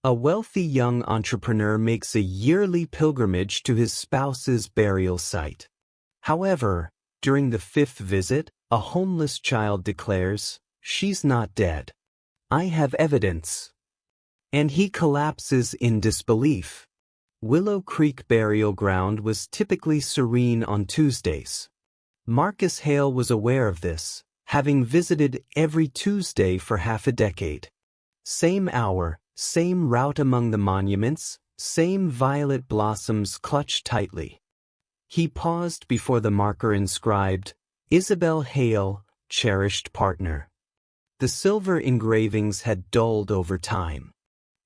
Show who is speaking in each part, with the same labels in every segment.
Speaker 1: A wealthy young entrepreneur makes a yearly pilgrimage to his spouse's burial site. However, during the fifth visit, a homeless child declares, "She's not dead. I have evidence." And he collapses in disbelief. Willow Creek Burial Ground was typically serene on Tuesdays. Marcus Hale was aware of this, having visited every Tuesday for half a decade. Same hour, same route among the monuments, same violet blossoms clutched tightly. He paused before the marker inscribed, "Isabel Hale, cherished partner." The silver engravings had dulled over time.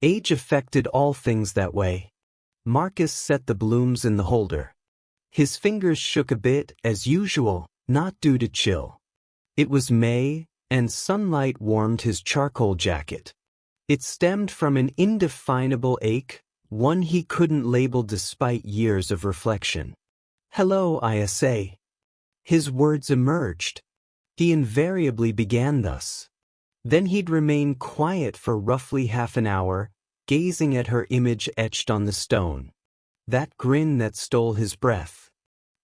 Speaker 1: Age affected all things that way. Marcus set the blooms in the holder. His fingers shook a bit, as usual, not due to chill. It was May, and sunlight warmed his charcoal jacket. It stemmed from an indefinable ache, one he couldn't label despite years of reflection. "Hello, Isa." His words emerged. He invariably began thus. Then he'd remain quiet for roughly half an hour, gazing at her image etched on the stone. That grin that stole his breath.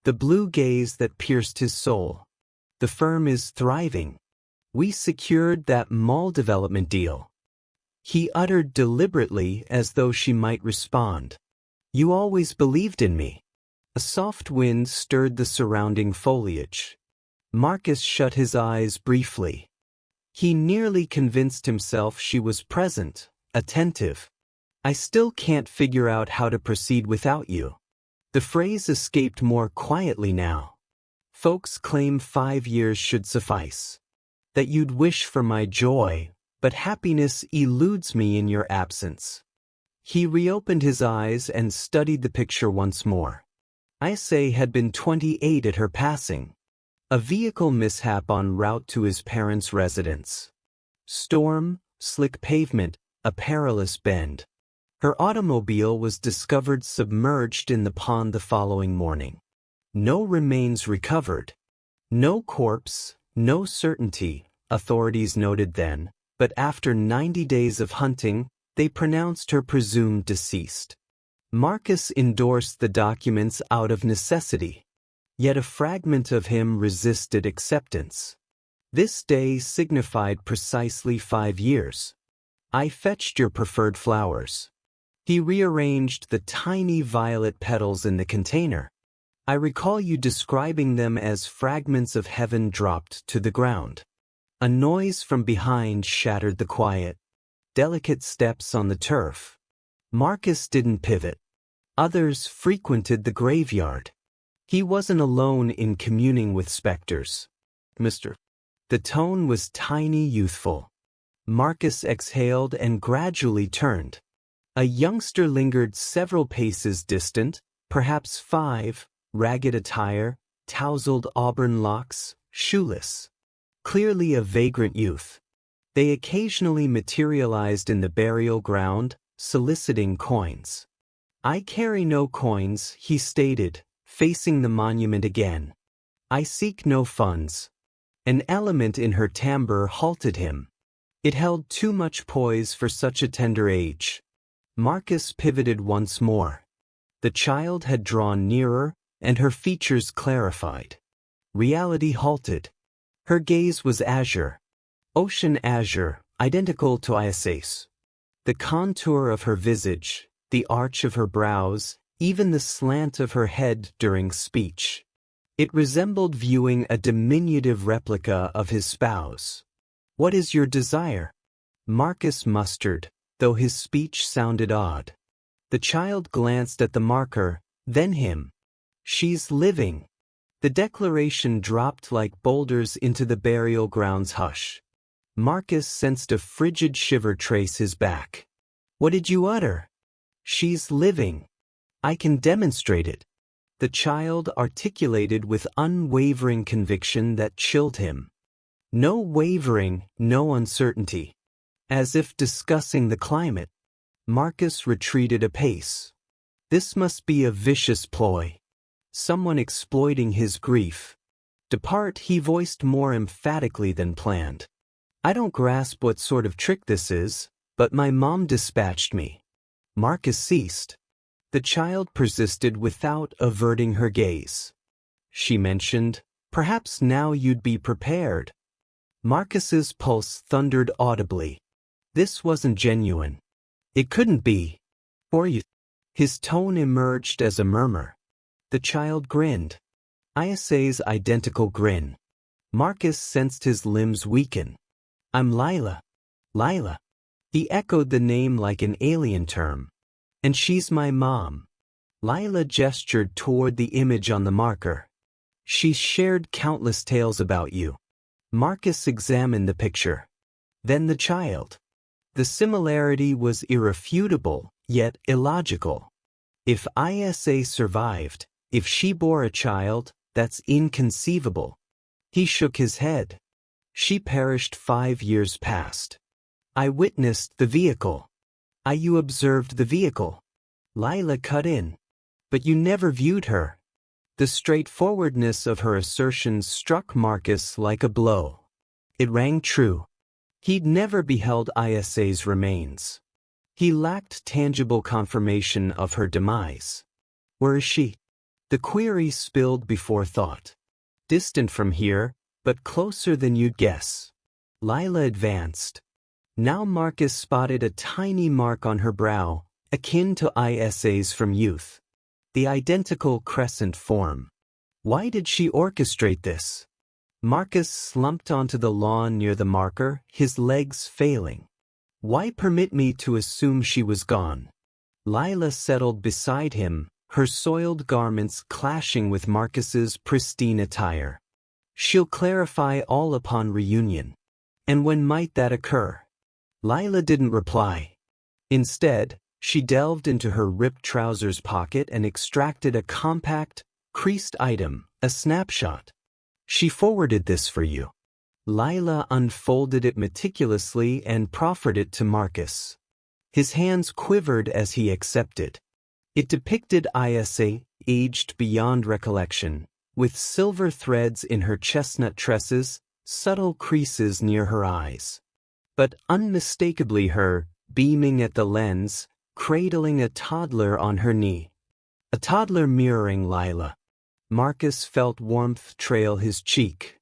Speaker 1: The blue gaze that pierced his soul. "The firm is thriving. We secured that mall development deal." He uttered deliberately as though she might respond. "You always believed in me." A soft wind stirred the surrounding foliage. Marcus shut his eyes briefly. He nearly convinced himself she was present, attentive. "I still can't figure out how to proceed without you." The phrase escaped more quietly now. "Folks claim 5 years should suffice. That you'd wish for my joy, but happiness eludes me in your absence." He reopened his eyes and studied the picture once more. Isa had been 28 at her passing. A vehicle mishap en route to his parents' residence. Storm, slick pavement, a perilous bend. Her automobile was discovered submerged in the pond the following morning. No remains recovered. No corpse, no certainty, authorities noted then, but after 90 days of hunting, they pronounced her presumed deceased. Marcus endorsed the documents out of necessity. Yet a fragment of him resisted acceptance. This day signified precisely 5 years. "I fetched your preferred flowers." He rearranged the tiny violet petals in the container. "I recall you describing them as fragments of heaven dropped to the ground." A noise from behind shattered the quiet. Delicate steps on the turf. Marcus didn't pivot. Others frequented the graveyard. He wasn't alone in communing with specters. "Mr." The tone was tiny, youthful. Marcus exhaled and gradually turned. A youngster lingered several paces distant, perhaps 5, ragged attire, tousled auburn locks, shoeless. Clearly a vagrant youth. They occasionally materialized in the burial ground, soliciting coins. "I carry no coins," he stated, facing the monument again. "I seek no funds." An element in her timbre halted him. It held too much poise for such a tender age. Marcus pivoted once more. The child had drawn nearer, and her features clarified. Reality halted. Her gaze was azure. Ocean azure, identical to Isa's. The contour of her visage, the arch of her brows, even the slant of her head during speech. It resembled viewing a diminutive replica of his spouse. "What is your desire?" Marcus mustered, though his speech sounded odd. The child glanced at the marker, then him. "She's living." The declaration dropped like boulders into the burial ground's hush. Marcus sensed a frigid shiver trace his back. "What did you utter?" "She's living. I can demonstrate it." The child articulated with unwavering conviction that chilled him. No wavering, no uncertainty. As if discussing the climate. Marcus retreated a pace. This must be a vicious ploy. Someone exploiting his grief. "Depart," he voiced more emphatically than planned. "I don't grasp what sort of trick this is, But my mom dispatched me. Marcus ceased. The child persisted without averting her gaze. She mentioned, "Perhaps now you'd be prepared." Marcus's pulse thundered audibly. This wasn't genuine. It couldn't be. Or you. His tone emerged as a murmur. The child grinned. Isa's identical grin. Marcus sensed his limbs weaken. "I'm Lila." "Lila." He echoed the name like an alien term. "And she's my mom." Lila gestured toward the image on the marker. "She's shared countless tales about you." Marcus examined the picture. Then the child. The similarity was irrefutable, yet illogical. If Isa survived, if she bore a child, that's inconceivable. He shook his head. She perished 5 years past. I witnessed the vehicle. You observed the vehicle. Lila cut in. But you never viewed her. The straightforwardness of her assertions struck Marcus like a blow. It rang true. He'd never beheld Isa's remains. He lacked tangible confirmation of her demise. Where is she? The query spilled before thought. Distant from here, but closer than you'd guess. Lila advanced. Now Marcus spotted a tiny mark on her brow, akin to Isa's from youth. The identical crescent form. Why did she orchestrate this? Marcus slumped onto the lawn near the marker, his legs failing. Why permit me to assume she was gone? Lila settled beside him, her soiled garments clashing with Marcus's pristine attire. She'll clarify all upon reunion. And when might that occur? Lila didn't reply. Instead, she delved into her ripped trousers pocket and extracted a compact, creased item, a snapshot. She forwarded this for you. Lila unfolded it meticulously and proffered it to Marcus. His hands quivered as he accepted. It depicted Isa, aged beyond recollection, with silver threads in her chestnut tresses, subtle creases near her eyes. But unmistakably her, beaming at the lens, cradling a toddler on her knee. A toddler mirroring Lila. Marcus felt warmth trail his cheek.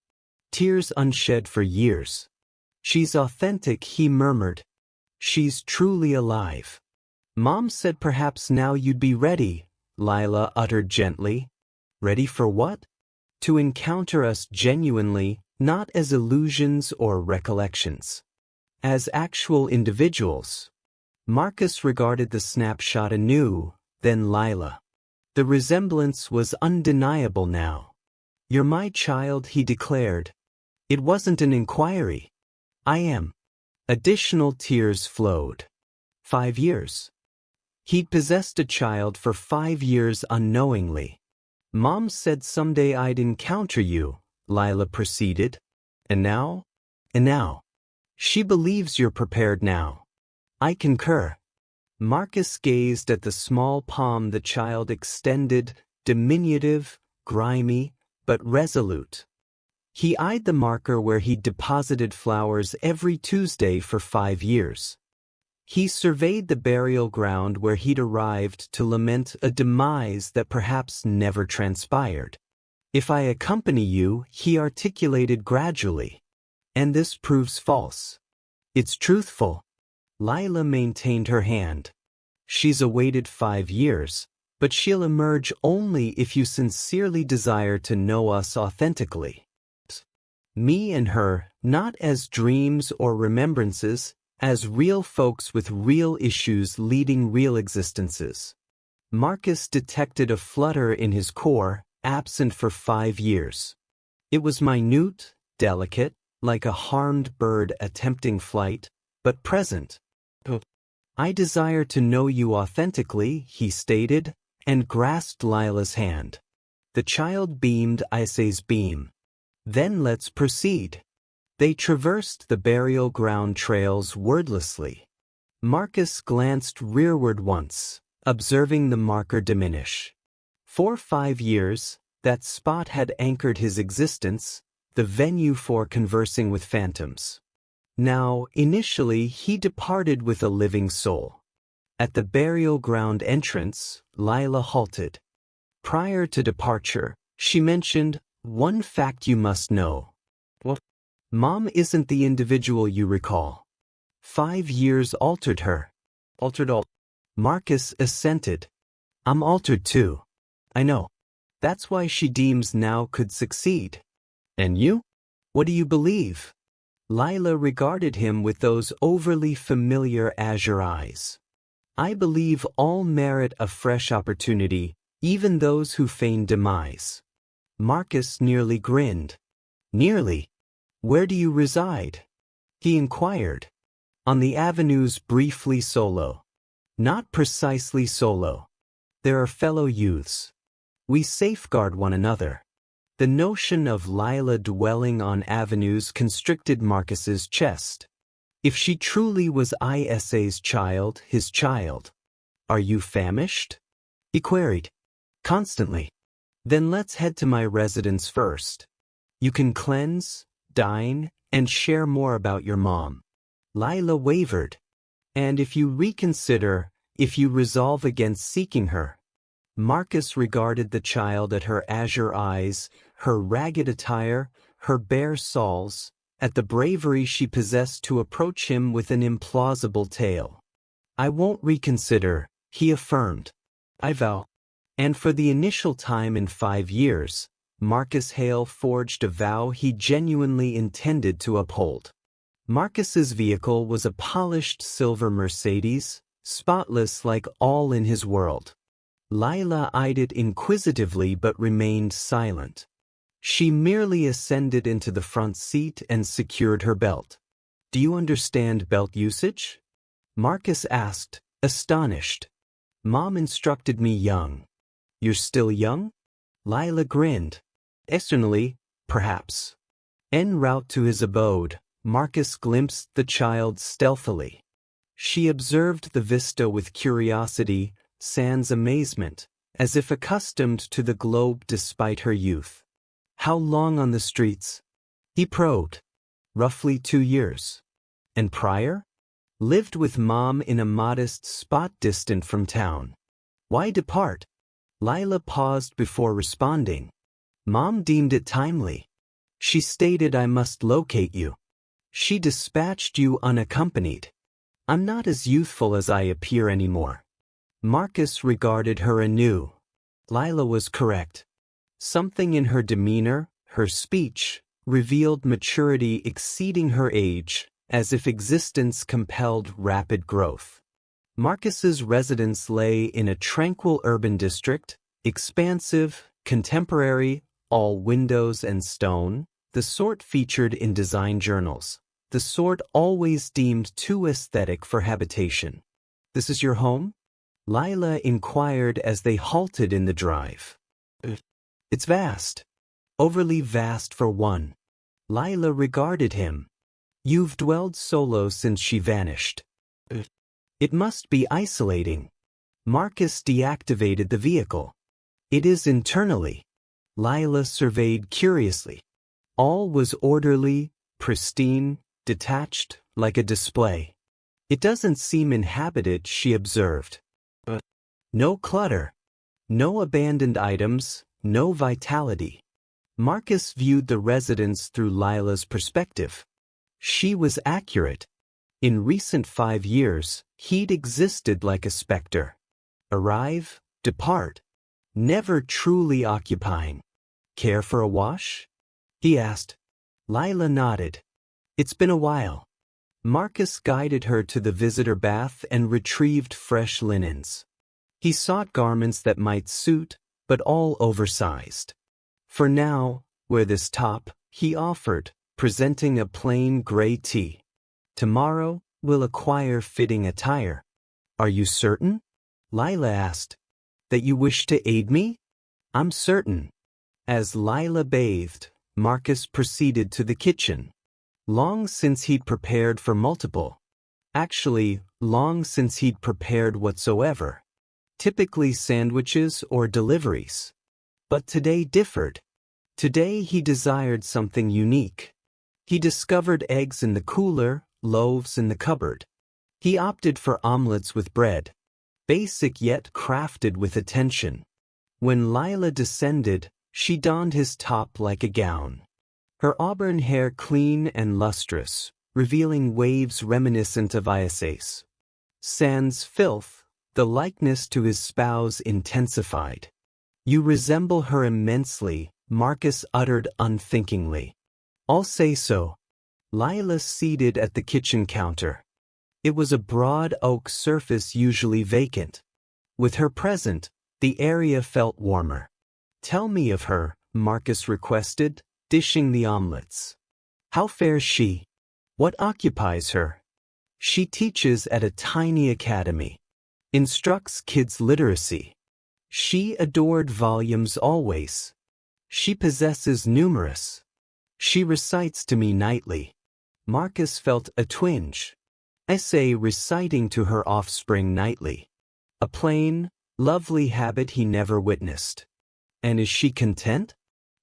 Speaker 1: Tears unshed for years. She's authentic, he murmured. She's truly alive. Mom said perhaps now you'd be ready, Lila uttered gently. Ready for what? To encounter us genuinely, not as illusions or recollections. As actual individuals. Marcus regarded the snapshot anew, then Lila. The resemblance was undeniable now. You're my child, he declared. It wasn't an inquiry. I am. Additional tears flowed. 5 years. He'd possessed a child for 5 years unknowingly. Mom said someday I'd encounter you, Lila proceeded. And now? And now. She believes you're prepared now. I concur. Marcus gazed at the small palm the child extended, diminutive, grimy, but resolute. He eyed the marker where he'd deposited flowers every Tuesday for 5 years. He surveyed the burial ground where he'd arrived to lament a demise that perhaps never transpired. If I accompany you, he articulated gradually. And this proves false. It's truthful. Lila maintained her hand. She's awaited 5 years, but she'll emerge only if you sincerely desire to know us authentically. Me and her, not as dreams or remembrances, as real folks with real issues leading real existences. Marcus detected a flutter in his core, absent for 5 years. It was minute, delicate, like a harmed bird attempting flight, but present. I desire to know you authentically, he stated, and grasped Lila's hand. The child beamed Isa's beam. Then let's proceed. They traversed the burial ground trails wordlessly. Marcus glanced rearward once, observing the marker diminish. For 5 years, that spot had anchored his existence, the venue for conversing with phantoms. Now, initially, he departed with a living soul. At the burial ground entrance, Lila halted. Prior to departure, she mentioned, "One fact you must know. What? Mom isn't the individual you recall. 5 years altered her." Altered all. Marcus assented. "I'm altered too. I know. That's why she deems now could succeed." "And you? What do you believe?" Lila regarded him with those overly familiar azure eyes. "I believe all merit a fresh opportunity, even those who feign demise." Marcus nearly grinned. "Nearly? Where do you reside?" he inquired. "On the avenues briefly solo." "Not precisely solo. There are fellow youths. We safeguard one another." The notion of Lila dwelling on avenues constricted Marcus's chest. If she truly was Isa's child, his child. "Are you famished?" he queried. "Constantly." "Then let's head to my residence first. You can cleanse, dine, and share more about your mom." Lila wavered. "And if you reconsider, if you resolve against seeking her?" Marcus regarded the child at her azure eyes, her ragged attire, her bare soles, at the bravery she possessed to approach him with an implausible tale. "I won't reconsider," he affirmed. "I vow." And for the initial time in 5 years, Marcus Hale forged a vow he genuinely intended to uphold. Marcus's vehicle was a polished silver Mercedes, spotless like all in his world. Lila eyed it inquisitively but remained silent. She merely ascended into the front seat and secured her belt. "Do you understand belt usage?" Marcus asked, astonished. "Mom instructed me young." "You're still young?" Lila grinned. "Externally, perhaps." En route to his abode, Marcus glimpsed the child stealthily. She observed the vista with curiosity, sans amazement, as if accustomed to the globe despite her youth. "How long on the streets?" he probed. "Roughly 2 years." "And prior?" "Lived with Mom in a modest spot distant from town." "Why depart?" Lila paused before responding. "Mom deemed it timely. She stated I must locate you. She dispatched you unaccompanied. I'm not as youthful as I appear anymore." Marcus regarded her anew. Lila was correct. Something in her demeanor, her speech, revealed maturity exceeding her age, as if existence compelled rapid growth. Marcus's residence lay in a tranquil urban district, expansive, contemporary, all windows and stone, the sort featured in design journals, the sort always deemed too aesthetic for habitation. "This is your home?" Lila inquired as they halted in the drive. "It's vast. Overly vast for one." Lila regarded him. "You've dwelled solo since she vanished." "It must be isolating." Marcus deactivated the vehicle. "It is internally." Lila surveyed curiously. All was orderly, pristine, detached, like a display. "It doesn't seem inhabited," she observed. "No clutter. No abandoned items, no vitality." Marcus viewed the residence through Lila's perspective. She was accurate. In recent 5 years, he'd existed like a specter. Arrive, depart. Never truly occupying. "Care for a wash?" he asked. Lila nodded. "It's been a while." Marcus guided her to the visitor bath and retrieved fresh linens. He sought garments that might suit, but all oversized. "For now, wear this top," he offered, presenting a plain gray tee. "Tomorrow, we'll acquire fitting attire." "Are you certain?" Lila asked. "That you wish to aid me?" "I'm certain." As Lila bathed, Marcus proceeded to the kitchen. Long since he'd prepared for multiple. Actually, long since he'd prepared whatsoever. Typically sandwiches or deliveries. But today differed. Today he desired something unique. He discovered eggs in the cooler, loaves in the cupboard. He opted for omelets with bread, basic yet crafted with attention. When Lila descended, she donned his top like a gown. Her auburn hair clean and lustrous, revealing waves reminiscent of Iasa's. Sans filth, the likeness to his spouse intensified. "You resemble her immensely," Marcus uttered unthinkingly. "I'll say so." Lila seated at the kitchen counter. It was a broad oak surface usually vacant. With her present, the area felt warmer. "Tell me of her," Marcus requested, dishing the omelets. "How fares she? What occupies her?" "She teaches at a tiny academy. Instructs kids literacy. She adored volumes always. She possesses numerous. She recites to me nightly." Marcus felt a twinge. Essay reciting to her offspring nightly. A plain, lovely habit he never witnessed. "And is she content?"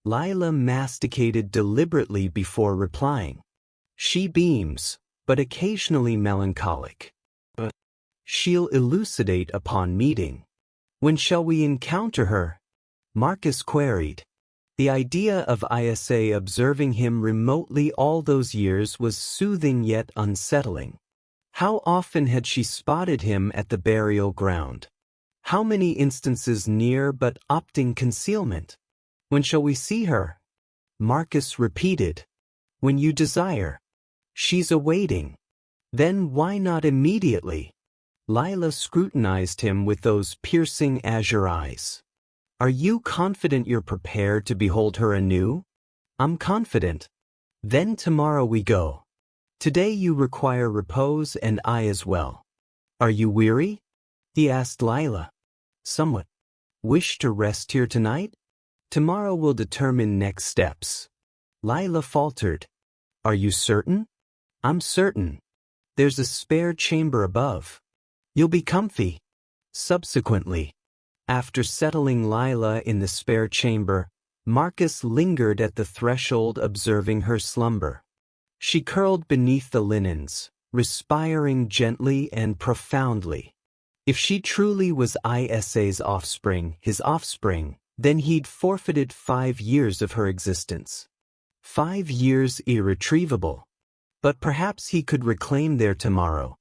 Speaker 1: Lila masticated deliberately before replying. "She beams, but occasionally melancholic. But she'll elucidate upon meeting." "When shall we encounter her?" Marcus queried. The idea of Isa observing him remotely all those years was soothing yet unsettling. How often had she spotted him at the burial ground? How many instances near but opting concealment? "When shall we see her?" Marcus repeated. "When you desire. She's awaiting." "Then why not immediately?" Lila scrutinized him with those piercing azure eyes. "Are you confident you're prepared to behold her anew?" "I'm confident." "Then tomorrow we go. Today you require repose and I as well." "Are you weary?" he asked Lila. "Somewhat." "Wish to rest here tonight?" "Tomorrow will determine next steps." Lila faltered. "Are you certain?" "I'm certain. There's a spare chamber above. You'll be comfy." Subsequently, after settling Lila in the spare chamber, Marcus lingered at the threshold observing her slumber. She curled beneath the linens, respiring gently and profoundly. If she truly was Isa's offspring, his offspring, then he'd forfeited 5 years of her existence. 5 years irretrievable. But perhaps he could reclaim their tomorrow.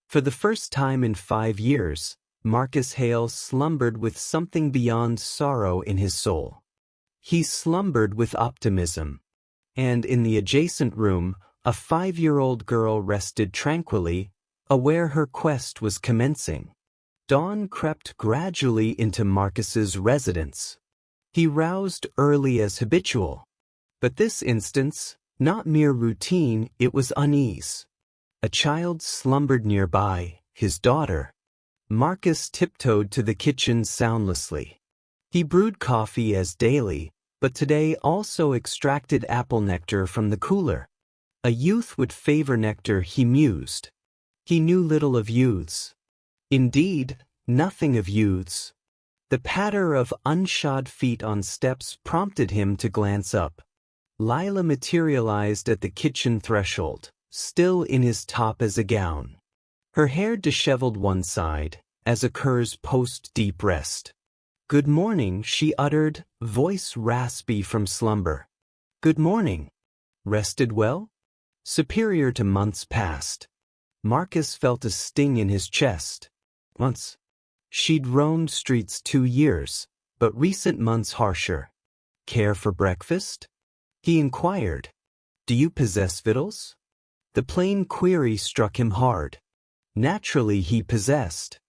Speaker 1: For the first time in 5 years, Marcus Hale slumbered with something beyond sorrow in his soul. He slumbered with optimism. And in the adjacent room, a 5-year-old girl rested tranquilly, aware her quest was commencing. Dawn crept gradually into Marcus's residence. He roused early as habitual. But this instance, not mere routine, it was unease. A child slumbered nearby, his daughter. Marcus tiptoed to the kitchen soundlessly. He brewed coffee as daily, but today also extracted apple nectar from the cooler. A youth would favor nectar, he mused. He knew little of youths. Indeed, nothing of youths. The patter of unshod feet on steps prompted him to glance up. Lila materialized at the kitchen threshold, still in his top as a gown. Her hair disheveled one side, as occurs post-deep rest. "Good morning," she uttered, voice raspy from slumber. "Good morning. Rested well?" Superior to months past. Marcus felt a sting in his chest. Months. She'd roamed streets 2 years, but recent months harsher. "Care for breakfast?" he inquired. "Do you possess victuals?" The plain query struck him hard. Naturally he possessed.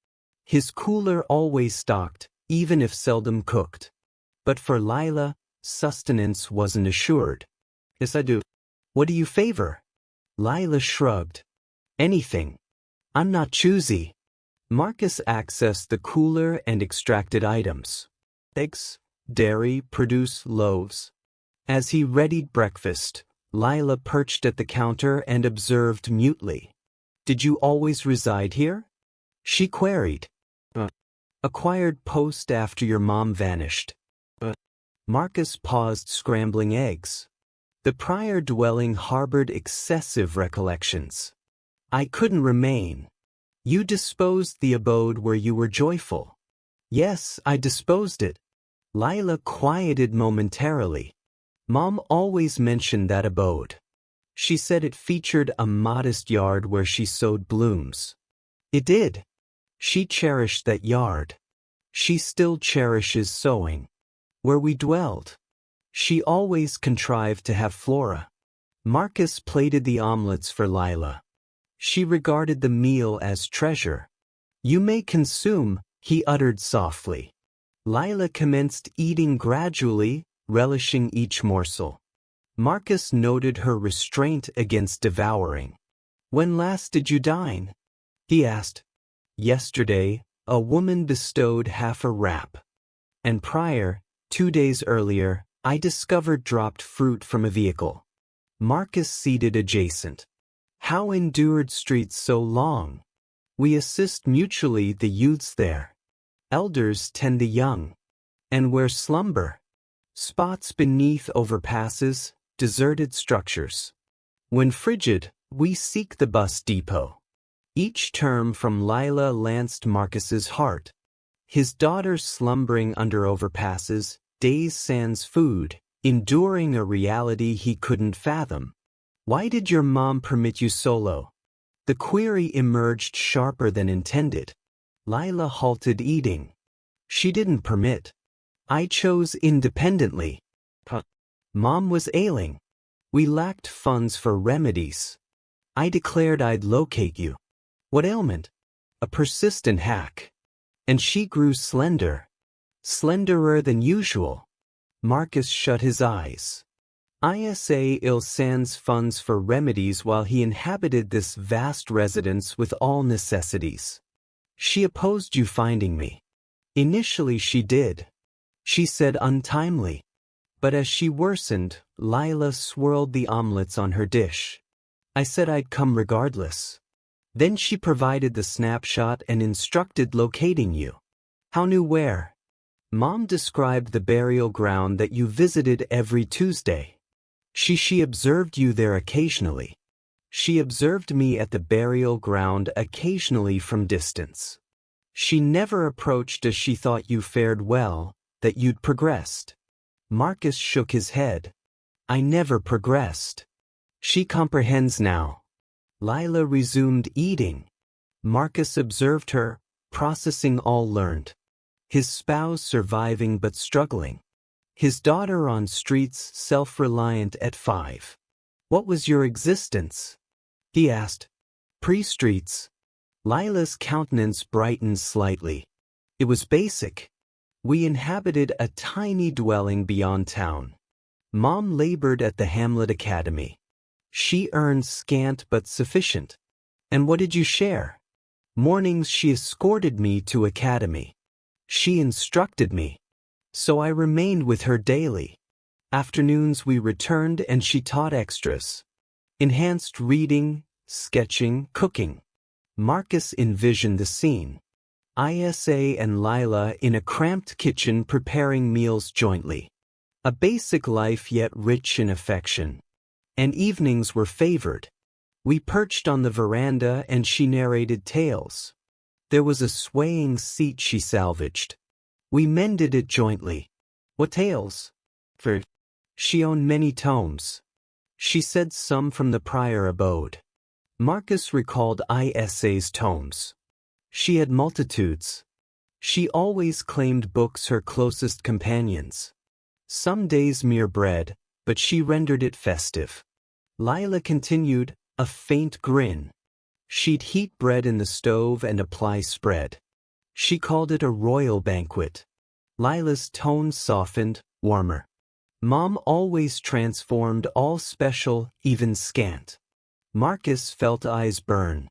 Speaker 1: His cooler always stocked, even if seldom cooked. But for Lila, sustenance wasn't assured. "Yes, I do." "What do you favor?" Lila shrugged. "Anything. I'm not choosy." Marcus accessed the cooler and extracted items. Eggs, dairy, produce loaves. As he readied breakfast, Lila perched at the counter and observed mutely. "Did you always reside here?" she queried. "Acquired post after your mom vanished." Marcus paused, scrambling eggs. The prior dwelling harbored excessive recollections. I couldn't remain. You disposed the abode where you were joyful. Yes, I disposed it. Lila quieted momentarily. Mom always mentioned that abode. She said it featured a modest yard where she sowed blooms. It did. She cherished that yard. She still cherishes sowing. Where we dwelled. She always contrived to have Flora. Marcus plated the omelets for Lila. She regarded the meal as treasure. You may consume, he uttered softly. Lila commenced eating gradually, relishing each morsel. Marcus noted her restraint against devouring. When last did you dine? He asked. Yesterday, a woman bestowed half a wrap. And prior, 2 days earlier, I discovered dropped fruit from a vehicle. Marcus seated adjacent. How endured streets so long? We assist mutually the youths there. Elders tend the young. And where slumber? Spots beneath overpasses, deserted structures. When frigid, we seek the bus depot. Each term from Lila lanced Marcus's heart. His daughter slumbering under overpasses, days sans food, enduring a reality he couldn't fathom. Why did your mom permit you solo? The query emerged sharper than intended. Lila halted eating. She didn't permit. I chose independently. Mom was ailing. We lacked funds for remedies. I declared I'd locate you. What ailment? A persistent hack. And she grew slender. Slenderer than usual. Marcus shut his eyes. ISA ill sans funds for remedies while he inhabited this vast residence with all necessities. She opposed you finding me. Initially she did. She said untimely. But as she worsened, Lila swirled the omelets on her dish. I said I'd come regardless. Then she provided the snapshot and instructed locating you. How knew where? Mom described the burial ground that you visited every Tuesday. She observed you there occasionally. She observed me at the burial ground occasionally from distance. She never approached as she thought you fared well, that you'd progressed. Marcus shook his head. I never progressed. She comprehends now. Lila resumed eating. Marcus observed her, processing all learned. His spouse surviving but struggling. His daughter on streets self-reliant at 5. What was your existence? He asked. Pre-streets. Lila's countenance brightened slightly. It was basic. We inhabited a tiny dwelling beyond town. Mom labored at the Hamlet Academy. She earned scant but sufficient. And what did you share? Mornings she escorted me to academy. She instructed me. So I remained with her daily. Afternoons we returned and she taught extras. Enhanced reading, sketching, cooking. Marcus envisioned the scene. ISA and Lila in a cramped kitchen preparing meals jointly. A basic life yet rich in affection. And evenings were favored. We perched on the veranda and she narrated tales. There was a swaying seat she salvaged. We mended it jointly. What tales? For she owned many tomes. She said some from the prior abode. Marcus recalled ISA's tomes. She had multitudes. She always claimed books her closest companions. Some days mere bread, but she rendered it festive. Lila continued, a faint grin. She'd heat bread in the stove and apply spread. She called it a royal banquet. Lila's tone softened, warmer. Mom always transformed all special, even scant. Marcus felt eyes burn.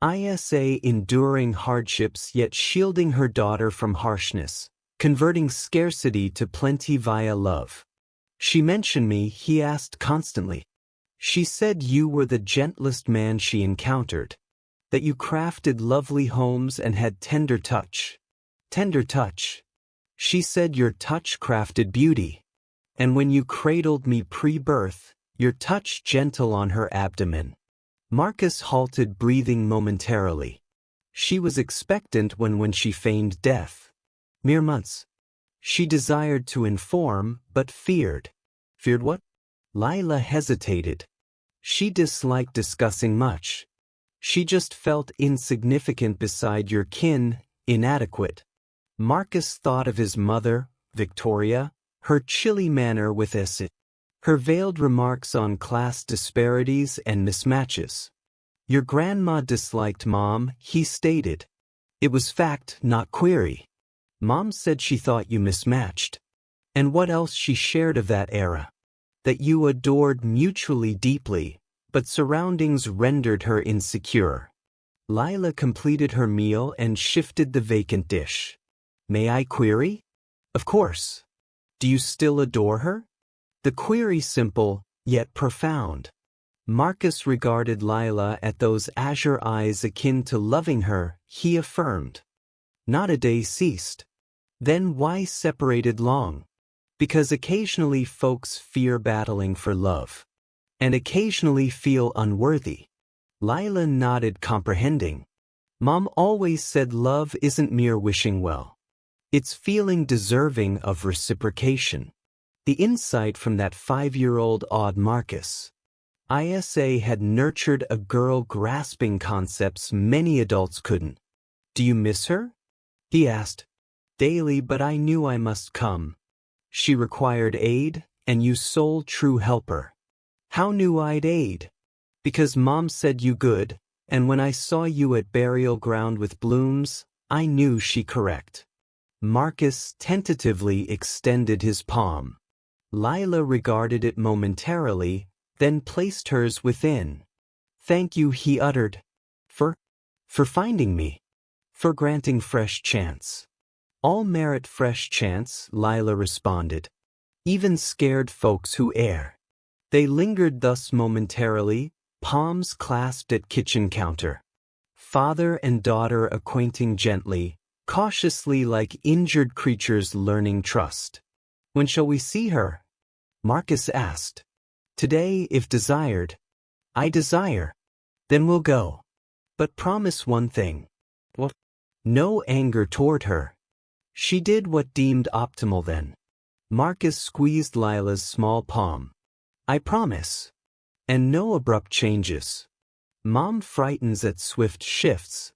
Speaker 1: ISA enduring hardships yet shielding her daughter from harshness, converting scarcity to plenty via love. She mentioned me, he asked constantly. She said you were the gentlest man she encountered, that you crafted lovely homes and had tender touch. Tender touch. She said your touch crafted beauty. And when you cradled me pre-birth, your touch gentle on her abdomen. Marcus halted, breathing momentarily. She was expectant when she feigned death. Mere months. She desired to inform, but feared. Feared what? Lila hesitated. She disliked discussing much. She just felt insignificant beside your kin, inadequate. Marcus thought of his mother, Victoria, her chilly manner with Essit, her veiled remarks on class disparities and mismatches. Your grandma disliked Mom, he stated. It was fact, not query. Mom said she thought you mismatched. And what else she shared of that era? That you adored mutually deeply, but surroundings rendered her insecure. Lila completed her meal and shifted the vacant dish. May I query? Of course. Do you still adore her? The query simple, yet profound. Marcus regarded Lila at those azure eyes akin to loving her, he affirmed. Not a day ceased. Then why separated long? Because occasionally folks fear battling for love. And occasionally feel unworthy. Lila nodded, comprehending. Mom always said love isn't mere wishing well. It's feeling deserving of reciprocation. The insight from that 5-year-old awed Marcus. ISA had nurtured a girl grasping concepts many adults couldn't. Do you miss her? He asked. Daily, but I knew I must come. She required aid, and you sole true helper. How knew I'd aid? Because Mom said you good, and when I saw you at burial ground with blooms, I knew she correct. Marcus tentatively extended his palm. Lila regarded it momentarily, then placed hers within. Thank you, he uttered. For finding me. For granting fresh chance. All merit fresh chance, Lila responded. Even scared folks who err. They lingered thus momentarily, palms clasped at kitchen counter. Father and daughter acquainting gently, cautiously like injured creatures learning trust. When shall we see her? Marcus asked. Today, if desired. I desire. Then we'll go. But promise one thing. What? No anger toward her. She did what deemed optimal then. Marcus squeezed Lila's small palm. I promise. And no abrupt changes. Mom frightens at swift shifts.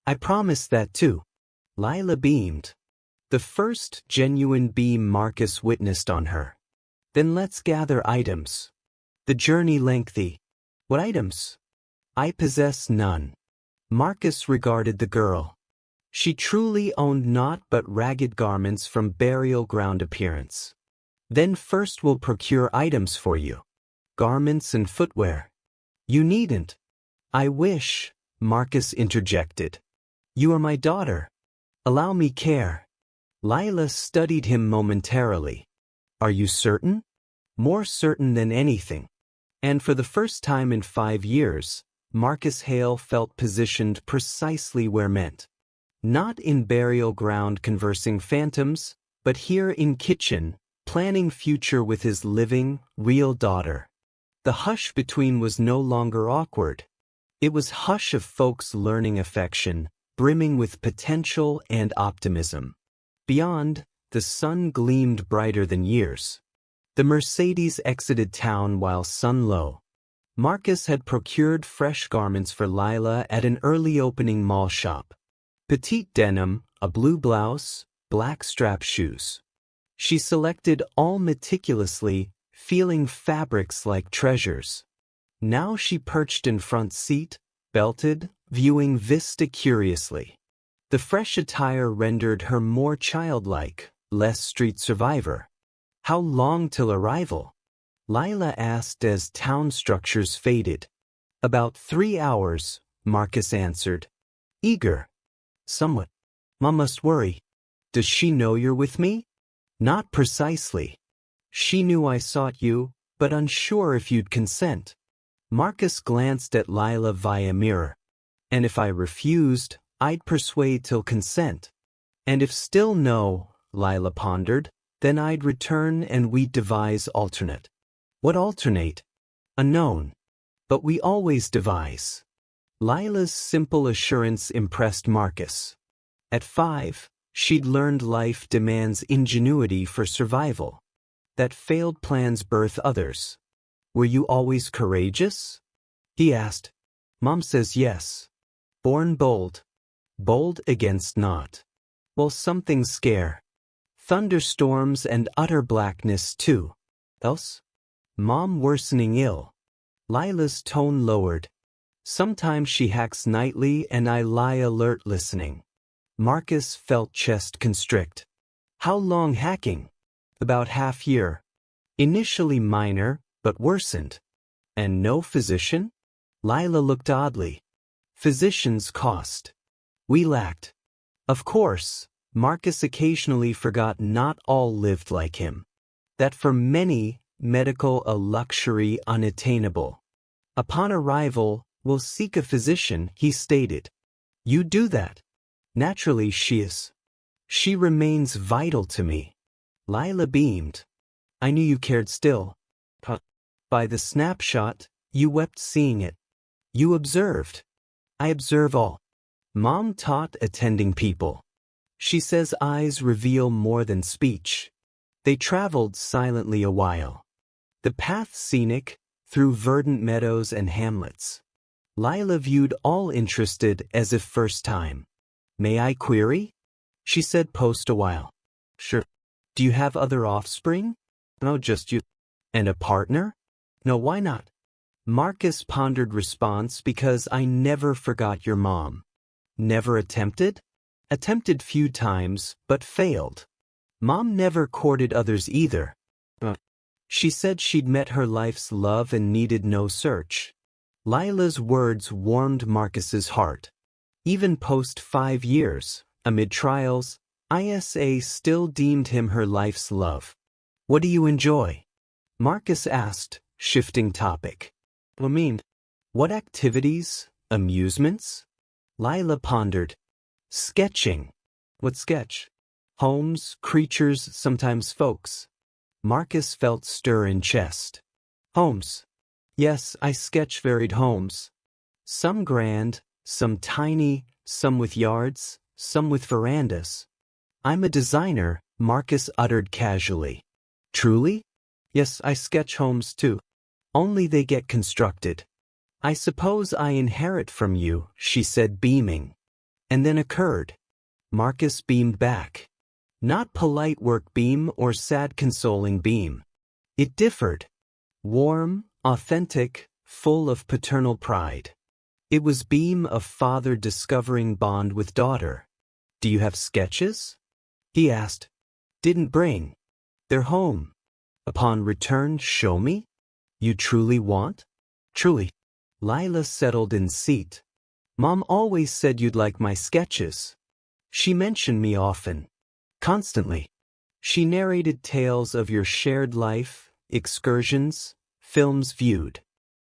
Speaker 1: I promise that too. Lila beamed. The first genuine beam Marcus witnessed on her. Then let's gather items. The journey lengthy. What items? I possess none. Marcus regarded the girl. She truly owned naught but ragged garments from burial ground appearance. Then first we'll procure items for you. Garments and footwear. You needn't. I wish, Marcus interjected. You are my daughter. Allow me care. Lila studied him momentarily. Are you certain? More certain than anything. And for the first time in 5 years, Marcus Hale felt positioned precisely where meant. Not in burial ground conversing phantoms, but here in kitchen, planning future with his living, real daughter. The hush between was no longer awkward. It was hush of folks learning affection, brimming with potential and optimism. Beyond, the sun gleamed brighter than years. The Mercedes exited town while sun low. Marcus had procured fresh garments for Lila at an early opening mall shop. Petite denim, a blue blouse, black strap shoes. She selected all meticulously, feeling fabrics like treasures. Now she perched in front seat, belted, viewing vista curiously. The fresh attire rendered her more childlike, less street survivor. How long till arrival? Lila asked as town structures faded. About 3 hours, Marcus answered. Eager. Somewhat. Mom must worry. Does she know you're with me? Not precisely. She knew I sought you, but unsure if you'd consent. Marcus glanced at Lila via mirror. And if I refused, I'd persuade till consent. And if still no, Lila pondered, then I'd return and we'd devise alternate. What alternate? Unknown. But we always devise. Lila's simple assurance impressed Marcus. At 5, she'd learned life demands ingenuity for survival. That failed plans birth others. Were you always courageous? He asked. Mom says yes. Born bold. Bold against naught. Well, something scare. Thunderstorms and utter blackness too. Else? Mom worsening ill. Lila's tone lowered. Sometimes she hacks nightly and I lie alert listening. Marcus felt chest constrict. How long hacking? About half year. Initially minor, but worsened. And no physician? Lila looked oddly. Physicians cost. We lacked. Of course, Marcus occasionally forgot not all lived like him. That for many, medical a luxury unattainable. Upon arrival, we'll seek a physician, he stated. You do that. Naturally she is. She remains vital to me. Lila beamed. I knew you cared still. By the snapshot, you wept seeing it. You observed. I observe all. Mom taught attending people. She says eyes reveal more than speech. They traveled silently a while. The path scenic, through verdant meadows and hamlets. Lila viewed all interested as if first time. May I query? She said post a while. Sure. Do you have other offspring? No, just you. And a partner? No, why not? Marcus pondered response because I never forgot your mom. Never attempted? Attempted few times, but failed. Mom never courted others either. She said she'd met her life's love and needed no search. Lila's words warmed Marcus's heart. Even post 5 years, amid trials, ISA still deemed him her life's love. What do you enjoy? Marcus asked, shifting topic. What activities, amusements? Lila pondered. Sketching. What sketch? Homes, creatures, sometimes folks. Marcus felt stir in chest. Homes. Yes, I sketch varied homes. Some grand, some tiny, some with yards, some with verandas. I'm a designer, Marcus uttered casually. Truly? Yes, I sketch homes too. Only they get constructed. I suppose I inherit from you, she said beaming. And then occurred. Marcus beamed back. Not polite work beam or sad consoling beam. It differed. Warm, authentic, full of paternal pride. It was beam of father discovering bond with daughter. Do you have sketches? He asked. Didn't bring. They're home. Upon return, show me? You truly want? Truly. Lila settled in seat. Mom always said you'd like my sketches. She mentioned me often. Constantly. She narrated tales of your shared life, excursions, films viewed.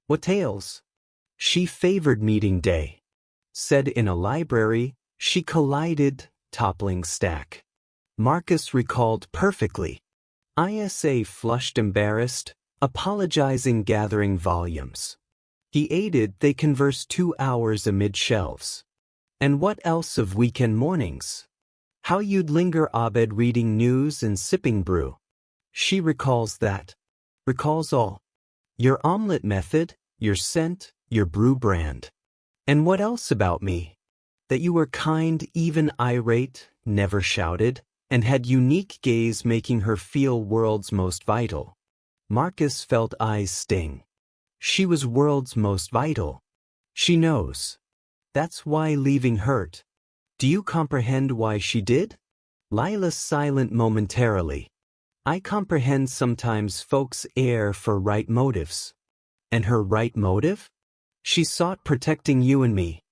Speaker 1: What tales? She favored meeting day. Said in a library, she collided, toppling stack. Marcus recalled perfectly. ISA flushed embarrassed, apologizing gathering volumes. He aided they conversed 2 hours amid shelves. And what else of weekend mornings? How you'd linger abed reading news and sipping brew. She recalls that. Recalls all. Your omelet method, your scent, your brew brand. And what else about me? That you were kind, even irate, never shouted, and had unique gaze making her feel world's most vital. Marcus felt eyes sting. She was world's most vital. She knows. That's why leaving hurt. Do you comprehend why she did? Lila's silent momentarily. I comprehend sometimes folks err for right motives. And her right motive? She sought protecting you and me.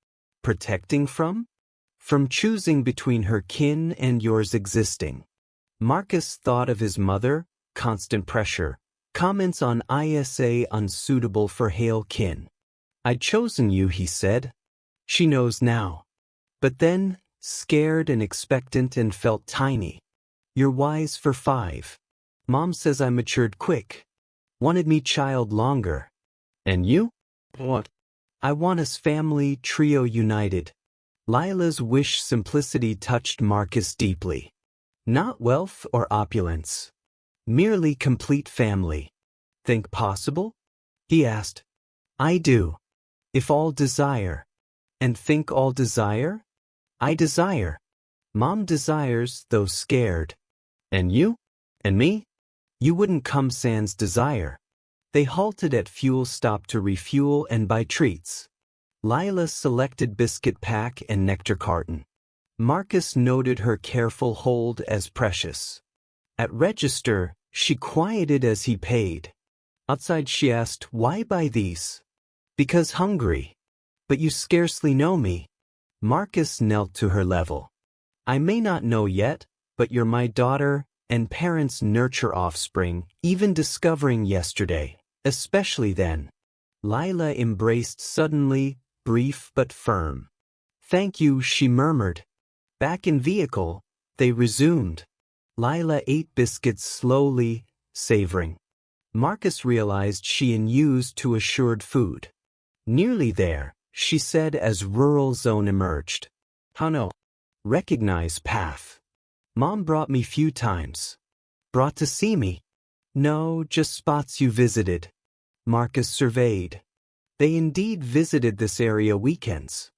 Speaker 1: Protecting from? From choosing between her kin and yours existing. Marcus thought of his mother, constant pressure, comments on ISA unsuitable for Hale kin. I'd chosen you, he said. She knows now. But then, scared and expectant and felt tiny. You're wise for 5. Mom says I matured quick. Wanted me child longer. And you? What? I want us family trio united. Lila's wish simplicity touched Marcus deeply. Not wealth or opulence. Merely complete family. Think possible? He asked. I do. If all desire. And think all desire? I desire. Mom desires, though scared. And you? And me? You wouldn't come sans desire. They halted at fuel stop to refuel and buy treats. Lila selected biscuit pack and nectar carton. Marcus noted her careful hold as precious. At register, she quieted as he paid. Outside she asked, why buy these? Because hungry. But you scarcely know me. Marcus knelt to her level. I may not know yet, but you're my daughter, and parents nurture offspring, even discovering yesterday, especially then. Lila embraced suddenly, brief but firm. Thank you, she murmured. Back in vehicle, they resumed. Lila ate biscuits slowly, savoring. Marcus realized she unused to assured food. Nearly there, she said as rural zone emerged. How no? Recognize path. Mom brought me few times. Brought to see me? No, just spots you visited. Marcus surveyed. They indeed visited this area weekends.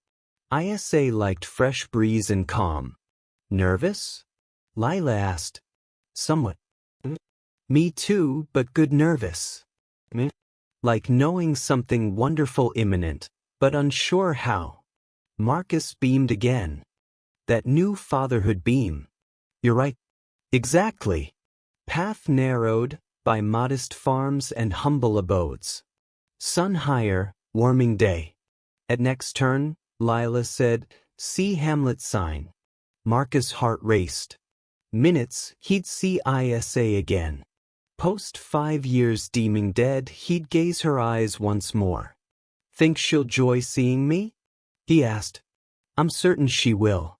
Speaker 1: ISA liked fresh breeze and calm. Nervous? Lila asked. Somewhat. Me too, but good nervous. Like knowing something wonderful imminent, but unsure how. Marcus beamed again. That new fatherhood beam. You're right. Exactly. Path narrowed by modest farms and humble abodes. Sun higher, warming day. At next turn, Lila said, see Hamlet sign. Marcus' heart raced. Minutes, he'd see ISA again. Post 5 years deeming dead, he'd gaze her eyes once more. Think she'll joy seeing me? He asked. I'm certain she will.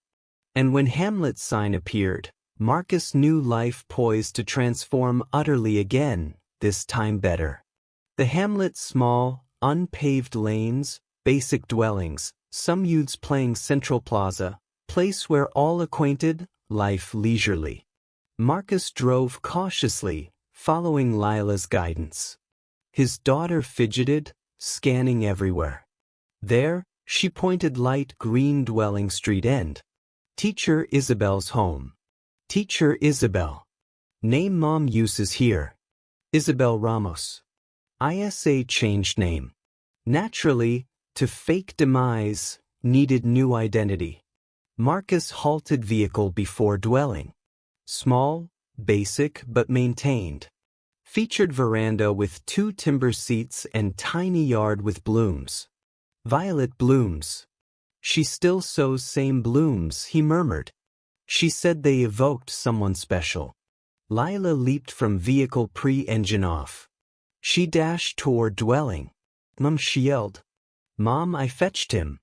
Speaker 1: And when Hamlet's sign appeared, Marcus knew life poised to transform utterly again, this time better. The hamlet's small, unpaved lanes, basic dwellings, some youths playing Central Plaza, place where all acquainted, life leisurely. Marcus drove cautiously, following Lila's guidance. His daughter fidgeted, scanning everywhere. There, she pointed light green dwelling street end. Teacher Isabel's home. Teacher Isabel. Name mom uses here. Isabel Ramos. ISA changed name. Naturally, to fake demise, needed new identity. Marcus halted vehicle before dwelling. Small, basic but maintained. Featured veranda with 2 timber seats and tiny yard with blooms. Violet blooms. She still sows same blooms, he murmured. She said they evoked someone special. Lila leaped from vehicle pre-engine off. She dashed toward dwelling. Mom, she yelled. Mom, I fetched him.